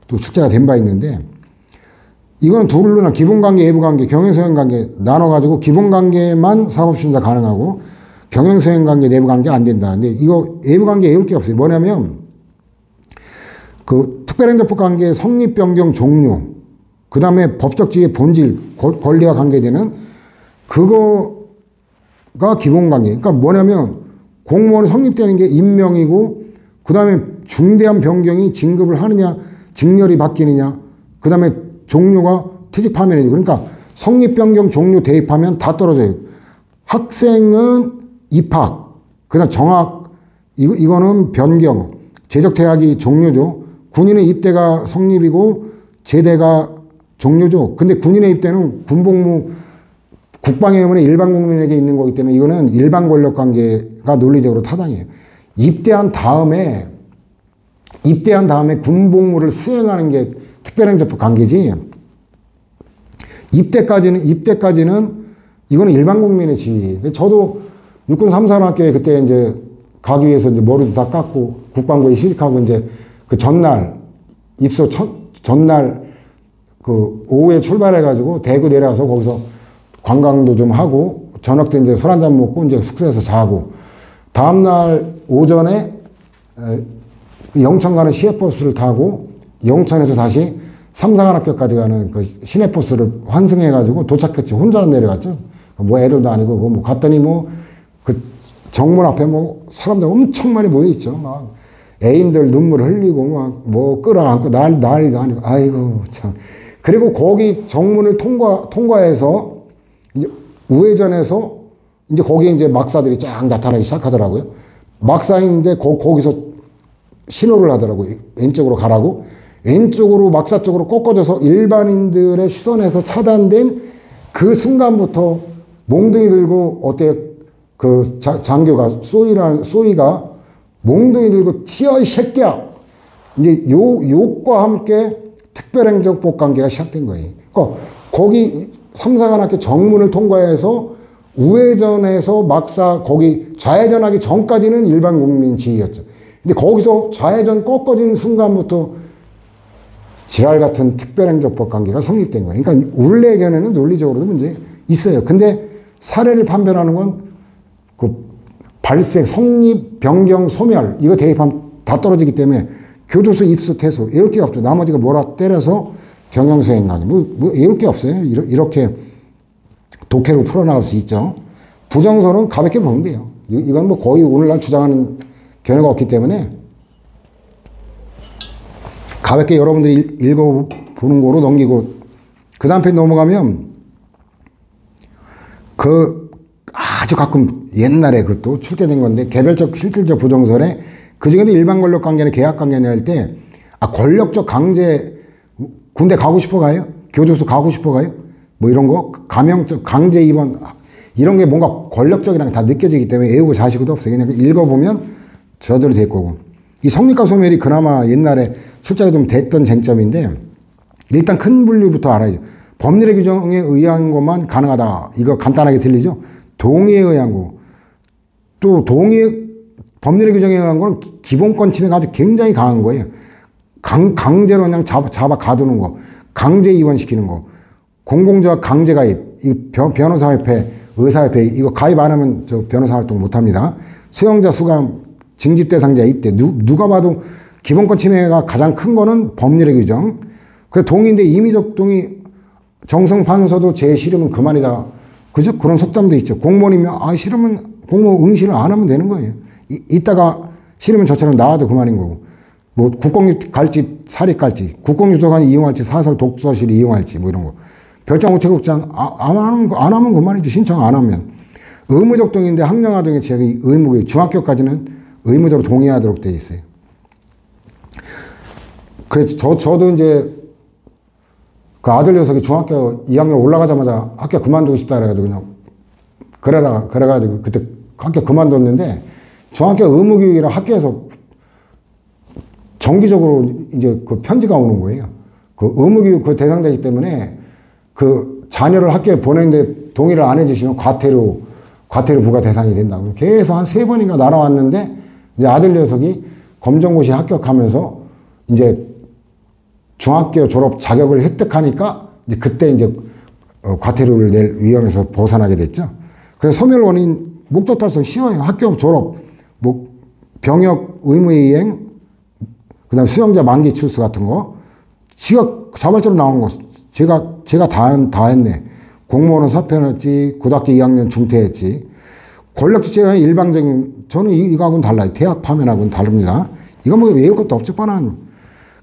또 출제가 된 바 있는데 이건 둘로나 기본관계, 외부관계, 경영서행관계 나눠가지고 기본관계만 사법심사 가능하고 경영서행관계, 내부관계 안 된다. 근데 이거 외부관계 외울 게 없어요. 뭐냐면 그 특별행정법 관계 성립 변경 종류 그 다음에 법적 지위의 본질, 권리와 관계되는 그거가 기본관계. 그러니까 뭐냐면 공무원이 성립되는 게 임명이고 그 다음에 중대한 변경이 진급을 하느냐, 직렬이 바뀌느냐, 그 다음에 종류가 퇴직 파면이죠. 그러니까 성립 변경 종류 대입하면 다 떨어져요. 학생은 입학, 그 다음 정학, 이거는 변경, 재적 퇴학이 종류죠. 군인의 입대가 성립이고 제대가 종류죠. 근데 군인의 입대는 군복무 국방의 의무는 일반 국민에게 있는 거기 때문에 이거는 일반 권력 관계가 논리적으로 타당해요. 입대한 다음에 군복무를 수행하는 게 특별행정법 관계지. 입대까지는 이거는 일반 국민의 지위. 저도 육군 3사관학교에 그때 이제 가기 위해서 이제 머리도 다 깎고 국방부에 휴직하고 이제 그 전날 입소 전날 그 오후에 출발해가지고 대구 내려와서 거기서 관광도 좀 하고 저녁 때 이제 술 한잔 먹고 이제 숙소에서 자고 다음날 오전에 영천 가는 시외버스를 타고 영천에서 다시 삼사관학교까지 가는 그 시내버스를 환승해가지고 도착했지. 혼자 내려갔죠. 뭐 애들도 아니고 뭐 갔더니 뭐 그 정문 앞에 뭐 사람들 엄청 많이 모여 있죠. 막 애인들 눈물 흘리고 막 뭐 끌어안고 난리도 아니고 아이고 참. 그리고 거기 정문을 통과해서 우회전해서 이제 거기에 이제 막사들이 쫙 나타나기 시작하더라고요. 막사인데 거기서 신호를 하더라고요. 왼쪽으로 가라고. 왼쪽으로 막사 쪽으로 꺾어져서 일반인들의 시선에서 차단된 그 순간부터 몽둥이 들고 어때 그 장교가 쏘이가 몽둥이 들고 튀어 이 새끼야. 이제 욕과 함께 특별행정법 관계가 시작된 거예요. 그러니까 거기 삼사관학교 정문을 통과해서 우회전해서 막사 거기 좌회전하기 전까지는 일반 국민 지위였죠. 근데 거기서 좌회전 꺾어진 순간부터 지랄 같은 특별행정법 관계가 성립된 거예요. 그러니까 우리의견에는 논리적으로도 문제 있어요. 근데 사례를 판별하는 건 그 발생, 성립, 변경, 소멸 이거 대입하면 다 떨어지기 때문에 교도소 입수, 퇴소 외울 게 없죠. 나머지가 뭐라 때려서 경영수행 강의 뭐 외울 게 없어요. 이렇게 독해로 풀어나갈 수 있죠. 부정선은 가볍게 보면 돼요. 이건 뭐 거의 오늘날 주장하는 견해가 없기 때문에 가볍게 여러분들이 읽어보는 거로 넘기고 그 다음 편에 넘어가면 그 아주 가끔 옛날에 그것도 출제된 건데 개별적 실질적 부정선에 그중에도 일반 권력 관계나 계약 관계나 할 때 권력적 강제 군대 가고 싶어 가요? 교도소 가고 싶어 가요? 뭐 이런 거 감형적 강제 입원 이런 게 뭔가 권력적이랑 다 느껴지기 때문에 애우고 자시고도 없어요. 그냥 읽어보면 저절로 될 거고. 이 성립과 소멸이 그나마 옛날에 출제가 좀 됐던 쟁점인데 일단 큰 분류부터 알아야죠. 법률의 규정에 의한 것만 가능하다. 이거 간단하게 들리죠? 동의에 의한 거. 또 법률의 규정에 의한 거는 기본권 침해가 아주 굉장히 강한 거예요. 강제로 그냥 잡아 가두는 거. 강제 입원시키는 거. 공공조합 강제 가입. 이 변호사협회, 의사협회 이거 가입 안 하면 저 변호사 활동 못 합니다. 수용자 수감, 징집 대상자 입대. 누가 봐도 기본권 침해가 가장 큰 거는 법률의 규정. 그 동의인데 임의적 동의 정성 판서도 제 싫으면 그만이다. 그죠? 그런 속담도 있죠. 공무원이면 싫으면 공무원 응시를 안 하면 되는 거예요. 이따가 싫으면 저처럼 나와도 그만인 거고. 뭐 국공유 갈지 사립 갈지 국공유도관 이용할지 사설 독서실 이용할지 뭐 이런 거. 별장 우체국장 안 하면 그만이죠. 신청 안 하면. 의무적 동의인데 학령화 등의 제약이 의무고요. 중학교까지는 의무적으로 동의하도록 되어 있어요. 그래서 저도 이제 그 아들 녀석이 중학교 2학년 올라가자마자 학교 그만두고 싶다 그래가지고 그냥 그래가지고 그때 학교 그만뒀는데 중학교 의무교육이라 학교에서 정기적으로 이제 그 편지가 오는 거예요. 그 의무교육 그 대상자이기 때문에 그 자녀를 학교에 보내는데 동의를 안 해주시면 과태료 부과 대상이 된다고. 계속 한 3번인가 날아왔는데 이제 아들 녀석이 검정고시 합격하면서 이제 중학교 졸업 자격을 획득하니까 이제 그때 이제 과태료를 낼 위험에서 벗어나게 됐죠. 그래서 소멸 원인 목적 달성 쉬워요. 학교 졸업, 뭐 병역 의무 이행, 그다음 수용자 만기 출소 같은 거. 지가 자발적으로 나온 거. 제가 다 했네. 공무원은 사표냈지, 고등학교 2학년 중퇴했지. 권력 주체가 일방적인, 저는 이거하고는 달라요. 대학 파면하고는 다릅니다. 이건 뭐 외울 것도 없지, 뻔한.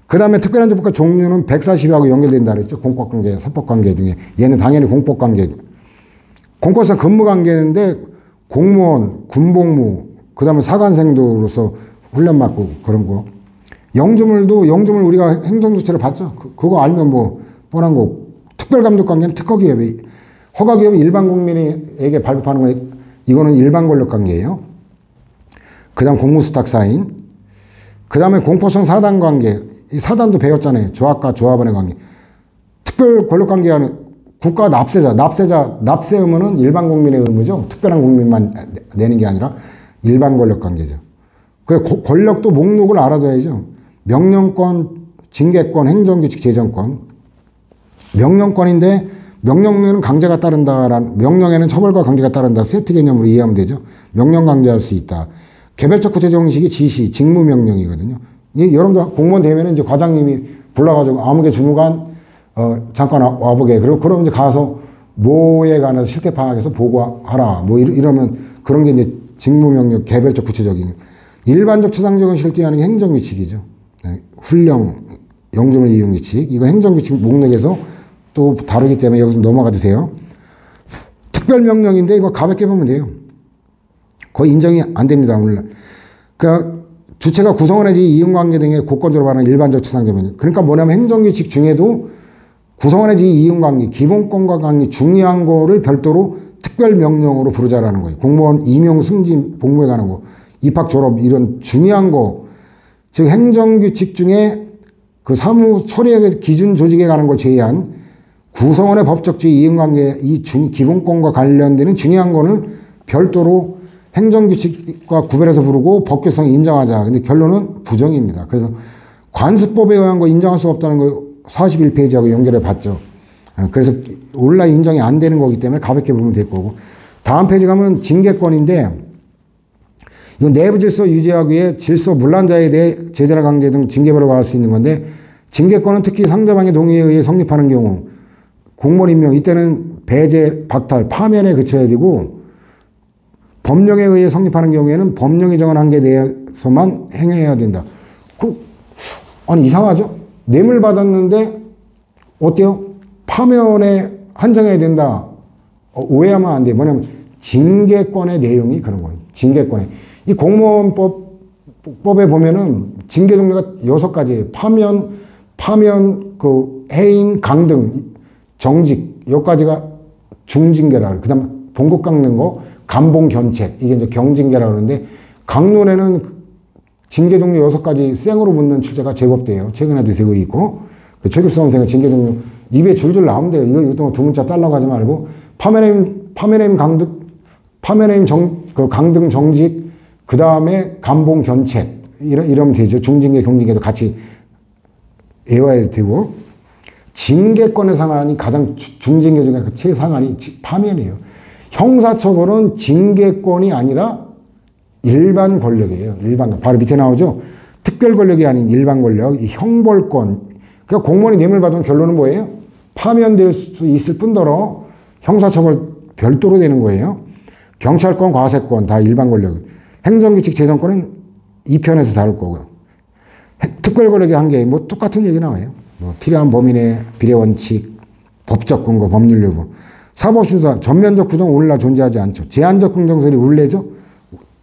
그 다음에 특별한정법과 종류는 140하고 연결된다 그랬죠. 공법관계, 사법관계 중에. 얘는 당연히 공법관계. 공법상 근무관계인데 공무원, 군복무, 그 다음에 사관생도로서 훈련 받고 그런 거. 영주물 우리가 행정조치를 받죠. 그거 알면 뭐 뻔한 거. 특별감독관계는 특허기업이 허가기업은 일반 국민에게 발급하는 거, 이거는 일반 권력 관계예요. 그 다음 공무수탁 사인. 그 다음에 공포성 사단 관계. 이 사단도 배웠잖아요. 조합과 조합원의 관계. 특별 권력 관계하는 국가 납세자. 납세 의무는 일반 국민의 의무죠. 특별한 국민만 내는 게 아니라 일반 권력 관계죠. 그 권력도 목록을 알아둬야죠. 명령권, 징계권, 행정규칙, 재정권. 명령권인데 명령에는 강제가 따른다라는, 명령에는 처벌과 강제가 따른다. 세트 개념으로 이해하면 되죠. 명령 강제할 수 있다. 개별적 구체정식이 지시, 직무명령이거든요. 여러분들 공무원 되면 이제 과장님이 불러가지고 아무개 주무관, 잠깐 와보게. 그럼 이제 가서 뭐에 관해서 실태 파악해서 보고하라. 뭐 이러면 그런 게 이제 직무명령, 개별적 구체적인. 일반적 추상적인 실시하는 게 행정규칙이죠. 훈령, 영주물 이용규칙. 이거 행정규칙 목록에서 또 다루기 때문에 여기서 넘어가도 돼요. 특별명령인데 이거 가볍게 보면 돼요. 거의 인정이 안 됩니다, 오늘. 그러니까 주체가 구성원의 지위, 이윤관계 등의 고건적으로 말하는 일반적 추상적 명령. 그러니까 뭐냐면 행정규칙 중에도 구성원의 지위, 이윤관계, 기본권과 관계 중요한 거를 별도로 특별명령으로 부르자라는 거예요. 공무원 임용, 승진, 복무에 관한 거, 입학, 졸업 이런 중요한 거. 즉 행정규칙 중에 그 사무 처리의 기준 조직에 관한 걸 제외한 구성원의 법적 지위, 이윤관계, 이 기본권과 관련되는 중요한 거는 별도로 행정규칙과 구별해서 부르고 법규성을 인정하자. 근데 결론은 부정입니다. 그래서 관습법에 의한 거 인정할 수 없다는 거 41페이지하고 연결해 봤죠. 그래서 온라인 인정이 안 되는 거기 때문에 가볍게 보면 될 거고. 다음 페이지 가면 징계권인데 이건 내부 질서 유지하기 위해 질서 문란자에 대해 제재나 강제 등 징계벌을 가할 수 있는 건데 징계권은 특히 상대방의 동의에 의해 성립하는 경우 공무원 임명 이때는 배제, 박탈, 파면에 그쳐야 되고 법령에 의해 성립하는 경우에는 법령이 정한 한계에 대해서만 행해야 된다. 아니 이상하죠? 뇌물 받았는데 어때요? 파면에 한정해야 된다. 오해하면 안 돼. 뭐냐면 징계권의 내용이 그런 거예요. 징계권에. 이 공무원법에 보면은 징계 종류가 6가지. 파면, 그 해임, 강등, 정직, 여기까지가 중징계라 그래요. 그 다음에 봉급 깎는 거, 감봉 견책, 이게 이제 경징계라고 그러는데, 강론에는 징계 종류 6가지 생으로 묻는 출제가 제법 돼요. 최근에도 되고 있고, 그 최규수 선생은 징계 종류, 입에 줄줄 나오면 돼요. 이거 두 문자 딸라고 하지 말고, 파면해임 강등, 강등 정직, 그 다음에 감봉 견책, 이러면 되죠. 중징계, 경징계도 같이 외워야 되고, 징계권의 상한이 가장 중징계 중에 그 최상한이 파면이에요. 형사처벌은 징계권이 아니라 일반 권력이에요. 일반, 바로 밑에 나오죠. 특별 권력이 아닌 일반 권력, 이 형벌권. 그러니까 공무원이 뇌물 받으면 결론은 뭐예요? 파면될 수 있을 뿐더러 형사처벌 별도로 되는 거예요. 경찰권, 과세권 다 일반 권력. 행정규칙, 재정권은 2편에서 다룰 거고요. 특별 권력의 한계, 뭐 똑같은 얘기 나와요. 뭐 필요한 범위 내 비례원칙, 법적 근거, 법률 여부. 사법심사, 전면적 부정 오늘날 존재하지 않죠. 제한적 긍정설이 울레죠.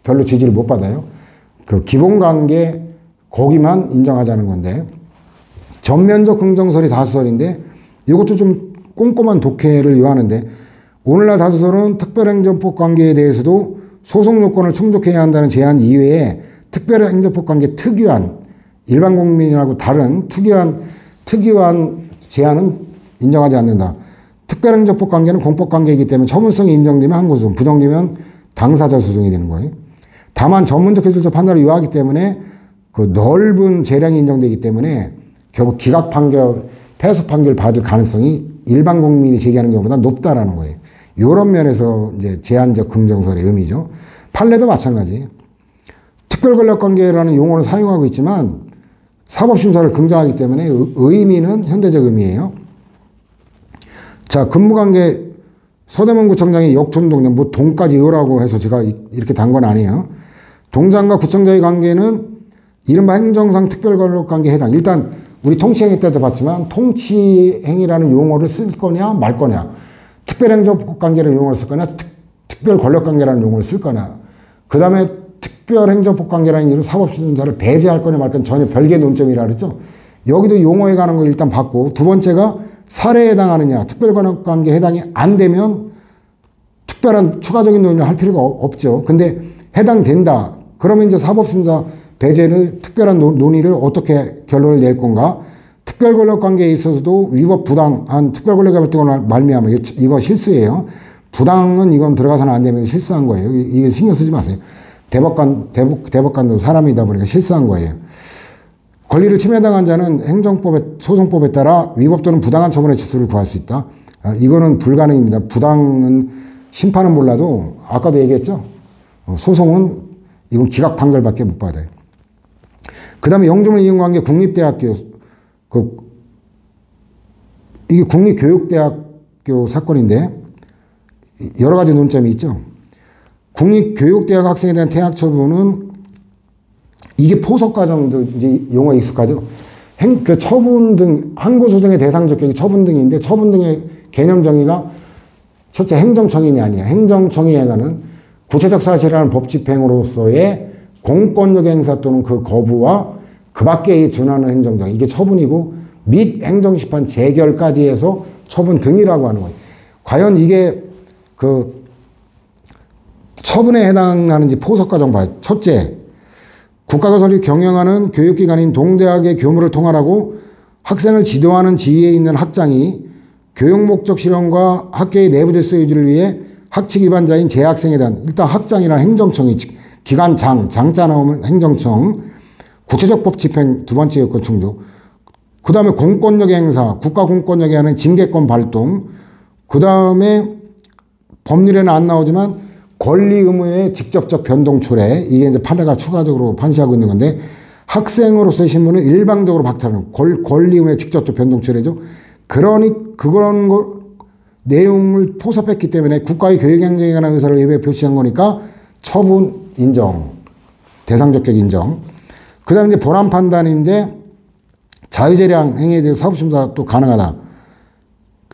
별로 지지를 못 받아요. 그 기본관계 거기만 인정하자는 건데 전면적 긍정설이 다수설인데 이것도 좀 꼼꼼한 독해를 요하는데 오늘날 다수설은 특별행정법 관계에 대해서도 소송 요건을 충족해야 한다는 제한 이외에 특별행정법 관계 특유한 일반 국민이라고 다른 특유한 제한은 인정하지 않는다. 특별행정법 관계는 공법관계이기 때문에 처분성이 인정되면 항고소송, 부정되면 당사자 소송이 되는 거예요. 다만 전문적 기술적 판단을 요하기 때문에 그 넓은 재량이 인정되기 때문에 결국 기각 판결, 패소 판결 받을 가능성이 일반 국민이 제기하는 경우보다 높다라는 거예요. 이런 면에서 이제 제한적 긍정설의 의미죠. 판례도 마찬가지예요. 특별권력관계라는 용어를 사용하고 있지만 사법심사를 긍정하기 때문에 의미는 현대적 의미예요. 자, 근무관계 서대문 구청장이 역촌동장, 뭐 동까지 의호라고 해서 제가 이렇게 단 건 아니에요. 동장과 구청장의 관계는 이른바 행정상 특별권력관계에 해당. 일단 우리 통치행위 때도 봤지만 통치행위라는 용어를 쓸 거냐 말 거냐. 특별행정법관계라는 용어를 쓸 거냐 특별권력관계라는 용어를 쓸 거냐. 그 다음에 특별행정법관계라는 이유로 사법심사를 배제할 거냐 말 거냐 전혀 별개의 논점이라 그랬죠. 여기도 용어에 관한 거 일단 봤고 두 번째가 사례에 해당하느냐 특별권력관계에 해당이 안 되면 특별한 추가적인 논의를 할 필요가 없죠. 근데 해당된다. 그러면 이제 사법심사 배제를 특별한 논의를 어떻게 결론을 낼 건가? 특별권력관계에 있어서도 위법 부당한 특별권력의 발동을 말미암아 이거 실수예요. 부당은 이건 들어가서는 안 되는 게 실수한 거예요. 이거 신경 쓰지 마세요. 대법관도 사람이다 보니까 실수한 거예요. 권리를 침해당한 자는 행정법의 소송법에 따라 위법 또는 부당한 처분의 취소를 구할 수 있다. 이거는 불가능입니다. 부당은 심판은 몰라도 아까도 얘기했죠. 소송은 이건 기각 판결밖에 못 받아요. 그 다음에 영주물 이용관계 국립대학교 이게 국립교육대학교 사건인데 여러 가지 논점이 있죠. 국립교육대학 학생에 대한 퇴학 처분은 이게 포석과정도 이제 용어 익숙하죠. 그 처분 등 항고소송의 대상 적격이 처분 등인데 처분 등의 개념 정의가 첫째 행정청인이 아니에요. 행정청이 행하는 구체적 사실이라는 법 집행으로서의 공권력 행사 또는 그 거부와 그 밖에 준하는 행정정 이게 처분이고 및 행정심판 재결까지 해서 처분 등이라고 하는 거예요. 과연 이게 그 처분에 해당하는지 포석과정 봐요. 첫째, 국가가 설립 경영하는 교육기관인 동대학의 교무를 통할하고 학생을 지도하는 지위에 있는 학장이 교육 목적 실현과 학교의 내부 질서 유지를 위해 학칙 위반자인 재학생에 대한 일단 학장이라는 행정청이 기관 장자 나오면 행정청 구체적 법 집행 두 번째 요건 충족 그 다음에 공권력 행사 국가 공권력에 하는 징계권 발동 그 다음에 법률에는 안 나오지만 권리 의무의 직접적 변동 초래 이게 이제 판례가 추가적으로 판시하고 있는 건데 학생으로서의 신분을 일방적으로 박탈하는 권리 의무의 직접적 변동 초래죠. 그러니 그런 거 내용을 포섭했기 때문에 국가의 교육 행정에 관한 의사를 예외 표시한 거니까 처분 인정 대상 적격 인정 그 다음에 이제 본안 판단인데 자유재량 행위에 대해서 사법심사 또 가능하다.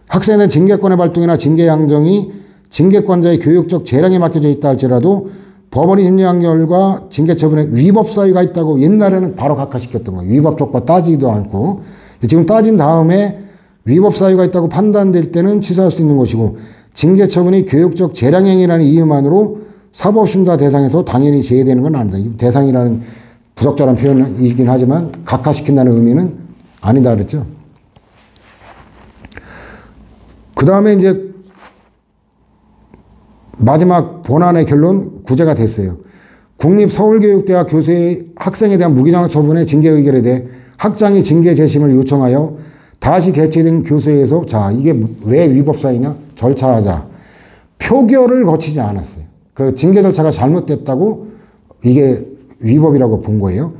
학생에 대한 징계권의 발동이나 징계 양정이 징계권자의 교육적 재량에 맡겨져 있다 할지라도 법원이 심리한 결과 징계 처분에 위법 사유가 있다고 옛날에는 바로 각하시켰던 거예요. 위법 적과 따지지도 않고 지금 따진 다음에 위법 사유가 있다고 판단될 때는 취소할 수 있는 것이고 징계 처분이 교육적 재량행위라는 이유만으로 사법심사 대상에서 당연히 제외되는 건 아니다. 대상이라는 부적절한 표현이긴 하지만 각하시킨다는 의미는 아니다 그랬죠. 그 다음에 이제 마지막 본안의 결론 구제가 됐어요. 국립서울교육대학 교수의 학생에 대한 무기징역 처분의 징계 의결에 대해 학장이 징계 재심을 요청하여 다시 개최된 교수회에서 자 이게 왜 위법사유냐 절차하자 표결을 거치지 않았어요. 그 징계 절차가 잘못됐다고 이게 위법이라고 본 거예요.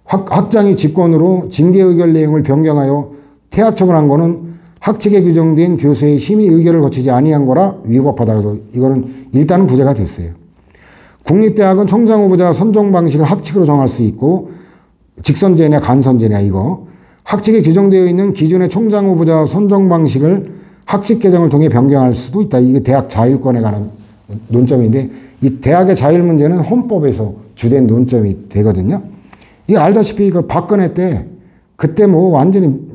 학장이 직권으로 징계 의결 내용을 변경하여 퇴학 처분한 거는 학칙에 규정된 교수의 심의 의결을 거치지 아니한 거라 위법하다. 그래서 이거는 일단은 구제가 됐어요. 국립대학은 총장 후보자 선정 방식을 학칙으로 정할 수 있고 직선제냐 간선제냐 이거 학칙에 규정되어 있는 기존의 총장 후보자 선정 방식을 학칙 개정을 통해 변경할 수도 있다. 이게 대학 자율권에 관한 논점인데 이 대학의 자율 문제는 헌법에서 주된 논점이 되거든요. 이 알다시피 그 박근혜 때 그때 뭐 완전히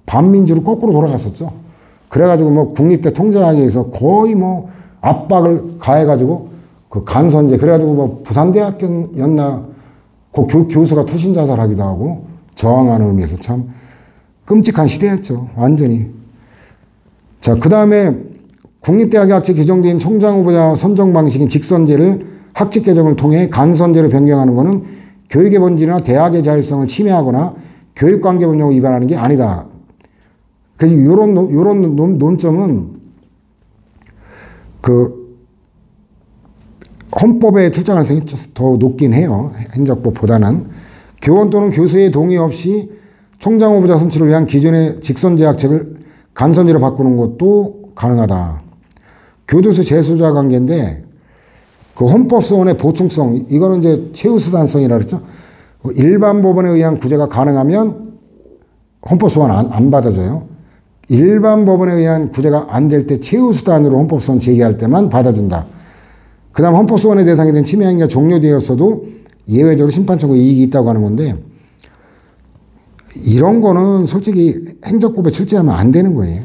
반민주로 거꾸로 돌아갔었죠. 그래가지고 뭐 국립대 통제하기위해서 거의 뭐 압박을 가해가지고 그 간선제 그래가지고 뭐 부산대학교였나 그 교수가 투신 자살하기도 하고 저항하는 의미에서 참 끔찍한 시대였죠. 완전히. 자, 그 다음에 국립대학의 학칙에 규정된 총장 후보자 선정 방식인 직선제를 학칙 개정을 통해 간선제로 변경하는 것은 교육의 본질이나 대학의 자율성을 침해하거나 교육관계법령을 위반하는 게 아니다. 그래서 요런 논점은 그 헌법에 출제 가능성이 더 높긴 해요. 행정법보다는. 교원 또는 교수의 동의 없이 총장 후보자 선출을 위한 기존의 직선제 학칙을 간선제로 바꾸는 것도 가능하다. 교도소 재수자 관계인데 그 헌법소원의 보충성 이거는 이제 최우수단성이라 그랬죠. 일반 법원에 의한 구제가 가능하면 헌법소원 안 받아줘요. 일반 법원에 의한 구제가 안 될 때 최우수단으로 헌법소원 제기할 때만 받아준다. 그 다음 헌법소원의 대상이 된 침해 행위가 종료되었어도 예외적으로 심판 청구 이익이 있다고 하는 건데 이런 거는 솔직히 행정법에 출제하면 안 되는 거예요.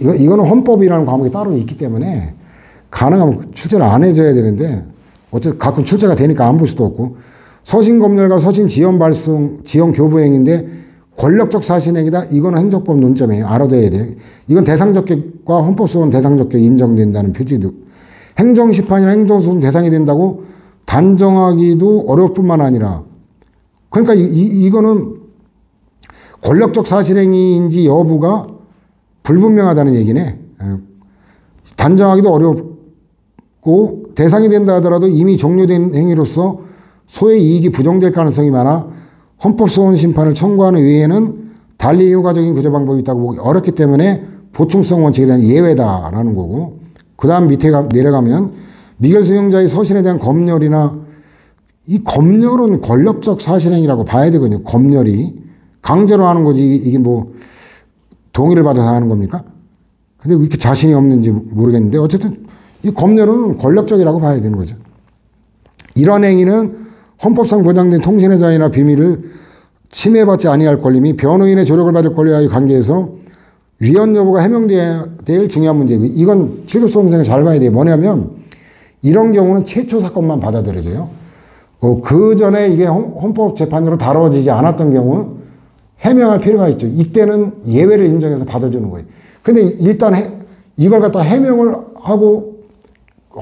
이거는 헌법이라는 과목이 따로 있기 때문에 가능하면 출제를 안 해줘야 되는데 어쨌든 가끔 출제가 되니까 안 볼 수도 없고 서신검열과 서신지연 교부행위인데 권력적 사실행위다. 이거는 행정법 논점이에요. 알아둬야 돼요. 이건 대상적격과 헌법소원 대상적격이 인정된다는 표지도 행정심판이나 행정소송 대상이 된다고 단정하기도 어려울 뿐만 아니라 그러니까 이거는 권력적 사실행위인지 여부가 불분명하다는 얘기네. 단정하기도 어렵고 대상이 된다 하더라도 이미 종료된 행위로서 소의 이익이 부정될 가능성이 많아 헌법소원 심판을 청구하는 외에는 달리 효과적인 구제 방법이 있다고 보기 어렵기 때문에 보충성 원칙에 대한 예외다라는 거고 그 다음 밑에 내려가면 미결 수용자의 서신에 대한 검열이나 이 검열은 권력적 사실행위라고 봐야 되거든요. 검열이 강제로 하는 거지 이게 뭐 동의를 받아서 하는 겁니까? 근데 왜 이렇게 자신이 없는지 모르겠는데 어쨌든 이 검열은 권력적이라고 봐야 되는 거죠. 이런 행위는 헌법상 보장된 통신의 자유나 비밀을 침해받지 아니할 권리 및 변호인의 조력을 받을 권리와의 관계에서 위헌 여부가 해명돼야 될 중요한 문제고 이건 실효성을 잘 봐야 돼요. 뭐냐면 이런 경우는 최초 사건만 받아들여져요. 그 전에 이게 헌법재판으로 다뤄지지 않았던 경우는 해명할 필요가 있죠. 이때는 예외를 인정해서 받아주는 거예요. 근데 일단 이걸 갖다 해명을 하고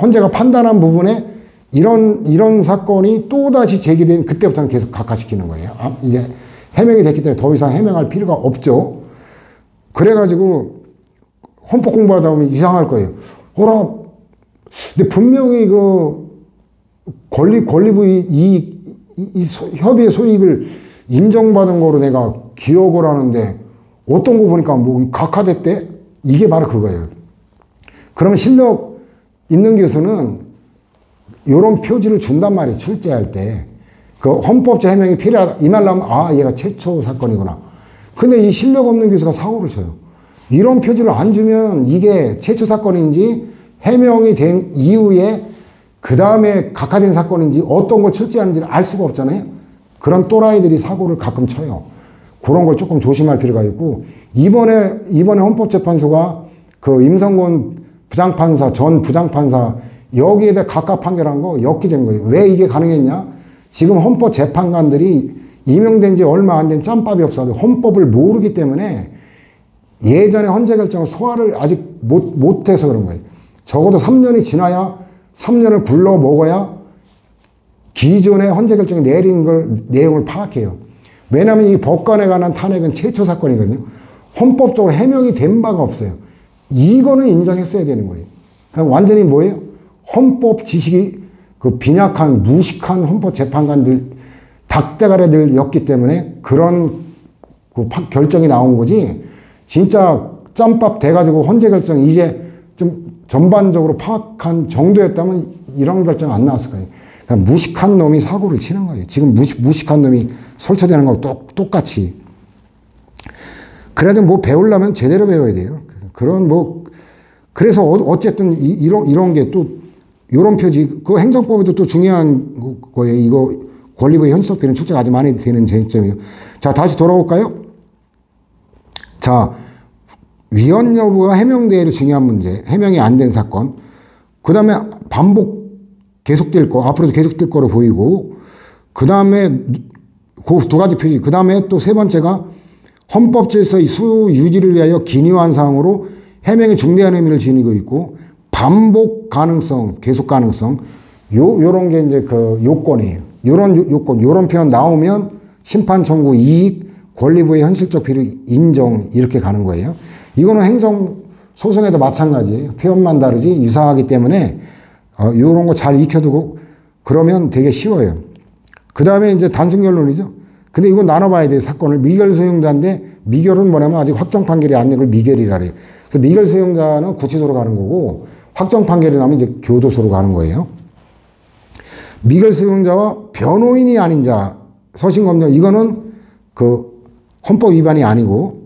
헌재가 판단한 부분에 이런 사건이 또다시 제기된 그때부터는 계속 각하시키는 거예요. 이제 해명이 됐기 때문에 더 이상 해명할 필요가 없죠. 그래가지고 헌법 공부하다 보면 이상할 거예요. 근데 분명히 그 권리부의 협의의 소익을 인정받은 거로 내가 기억을 하는데 어떤 거 보니까 뭐 각하됐대? 이게 바로 그거예요. 그러면 실력 있는 교수는 이런 표지를 준단 말이에요. 출제할 때. 그 헌법적 해명이 필요하다. 이 말로 하면 얘가 최초 사건이구나. 근데 이 실력 없는 교수가 사고를 쳐요. 이런 표지를 안 주면 이게 최초 사건인지 해명이 된 이후에 그 다음에 각하된 사건인지 어떤 걸 출제하는지를 알 수가 없잖아요. 그런 또라이들이 사고를 가끔 쳐요. 그런 걸 조금 조심할 필요가 있고 이번에 헌법재판소가 그 임성근 부장판사 전 부장판사 여기에 대해 각하 판결한 거 엮이된 거예요. 왜 이게 가능했냐? 지금 헌법재판관들이 임명된 지 얼마 안 된 짬밥이 없어도 헌법을 모르기 때문에 예전에 헌재 결정을 소화를 아직 못해서 그런 거예요. 적어도 3년이 지나야 3년을 굴러 먹어야 기존의 헌재 결정이 내린 내용을 파악해요. 왜냐하면 이 법관에 관한 탄핵은 최초 사건이거든요. 헌법적으로 해명이 된 바가 없어요. 이거는 인정했어야 되는 거예요. 그러니까 완전히 뭐예요? 헌법 지식이 그 빈약한 무식한 헌법 재판관들 닭대가리들이었기 때문에 그런 그 결정이 나온 거지. 진짜 짬밥 돼가지고 헌재 결정 이제 좀 전반적으로 파악한 정도였다면 이런 결정 안 나왔을 거예요. 그러니까 무식한 놈이 사고를 치는 거예요. 지금 무식한 놈이 설쳐되는 거 똑같이. 그래도 뭐 배우려면 제대로 배워야 돼요. 그래서 어쨌든 이런 게 또 이런 표지, 그 행정법에도 또 중요한 거예요. 이거 권리부의 현실적 출제가 아주 많이 되는 쟁점이에요. 자, 다시 돌아올까요? 자, 위헌 여부가 해명돼야 중요한 문제, 해명이 안 된 사건. 그 다음에 반복 계속될 거, 앞으로도 계속될 거로 보이고, 그 다음에 그 두 가지 표지, 그 다음에 또 세 번째가 헌법 질서의 수 유지를 위하여 기묘한 사항으로 해명이 중대한 의미를 지니고 있고, 반복 가능성, 계속 가능성, 요런 게 이제 그 요건이에요. 요런 요건, 요런 표현 나오면 심판 청구 이익, 권리부의 현실적 필요 인정, 이렇게 가는 거예요. 이거는 행정 소송에도 마찬가지예요. 표현만 다르지 유사하기 때문에 요런 거 잘 익혀두고 그러면 되게 쉬워요. 그 다음에 이제 단순 결론이죠. 근데 이거 나눠봐야 돼요. 사건을. 미결 수용자인데 미결은 뭐냐면 아직 확정 판결이 안 된 걸 미결이라 그래요. 그래서 미결 수용자는 구치소로 가는 거고 확정 판결이 나면 이제 교도소로 가는 거예요. 미결 수용자와 변호인이 아닌 자, 서신검열, 이거는 그 헌법 위반이 아니고,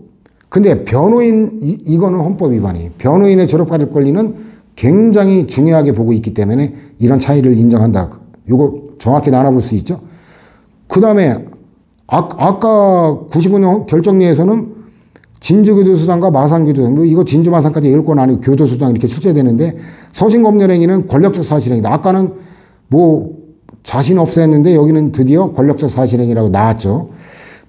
근데 변호인, 이거는 헌법 위반이에요. 변호인의 졸업받을 권리는 굉장히 중요하게 보고 있기 때문에 이런 차이를 인정한다. 이거 정확히 나눠볼 수 있죠. 그 다음에 아까 95년 결정리에서는 진주교도소장과 마산교도소장, 뭐 이거 진주 마산까지 일권 아니고 교도소장 이렇게 출제되는데 서신검열행위는 권력적 사실행위다. 아까는 뭐 자신 없어 했는데 여기는 드디어 권력적 사실행위라고 나왔죠.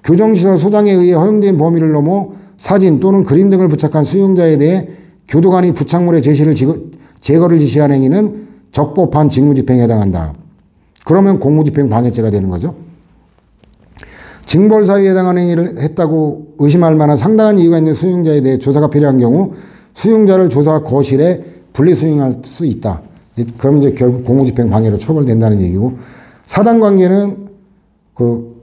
교정시설 소장에 의해 허용된 범위를 넘어 사진 또는 그림 등을 부착한 수용자에 대해 교도관이 부착물의 제거를 지시한 행위는 적법한 직무집행에 해당한다. 그러면 공무집행 방해죄가 되는 거죠. 징벌사유에 해당하는 행위를 했다고 의심할 만한 상당한 이유가 있는 수용자에 대해 조사가 필요한 경우 수용자를 조사 거실에 분리수용할 수 있다. 그러면 이제 결국 공무집행 방해로 처벌된다는 얘기고, 사단관계는 그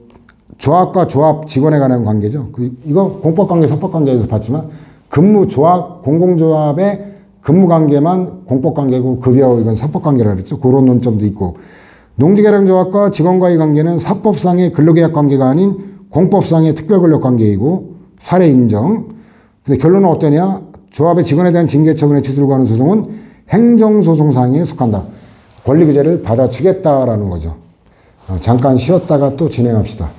조합과 조합 직원에 관한 관계죠. 이거 공법관계, 사법관계에서 봤지만 근무조합, 공공조합의 근무관계만 공법관계고 급여 이건 사법관계라 그랬죠. 그런 논점도 있고, 농지개량조합과 직원과의 관계는 사법상의 근로계약 관계가 아닌 공법상의 특별권력관계이고 사례 인정. 근데 결론은 어떠냐? 조합의 직원에 대한 징계처분에 취소를 구하는 소송은 행정소송상에 속한다. 권리구제를 받아주겠다라는 거죠. 잠깐 쉬었다가 또 진행합시다.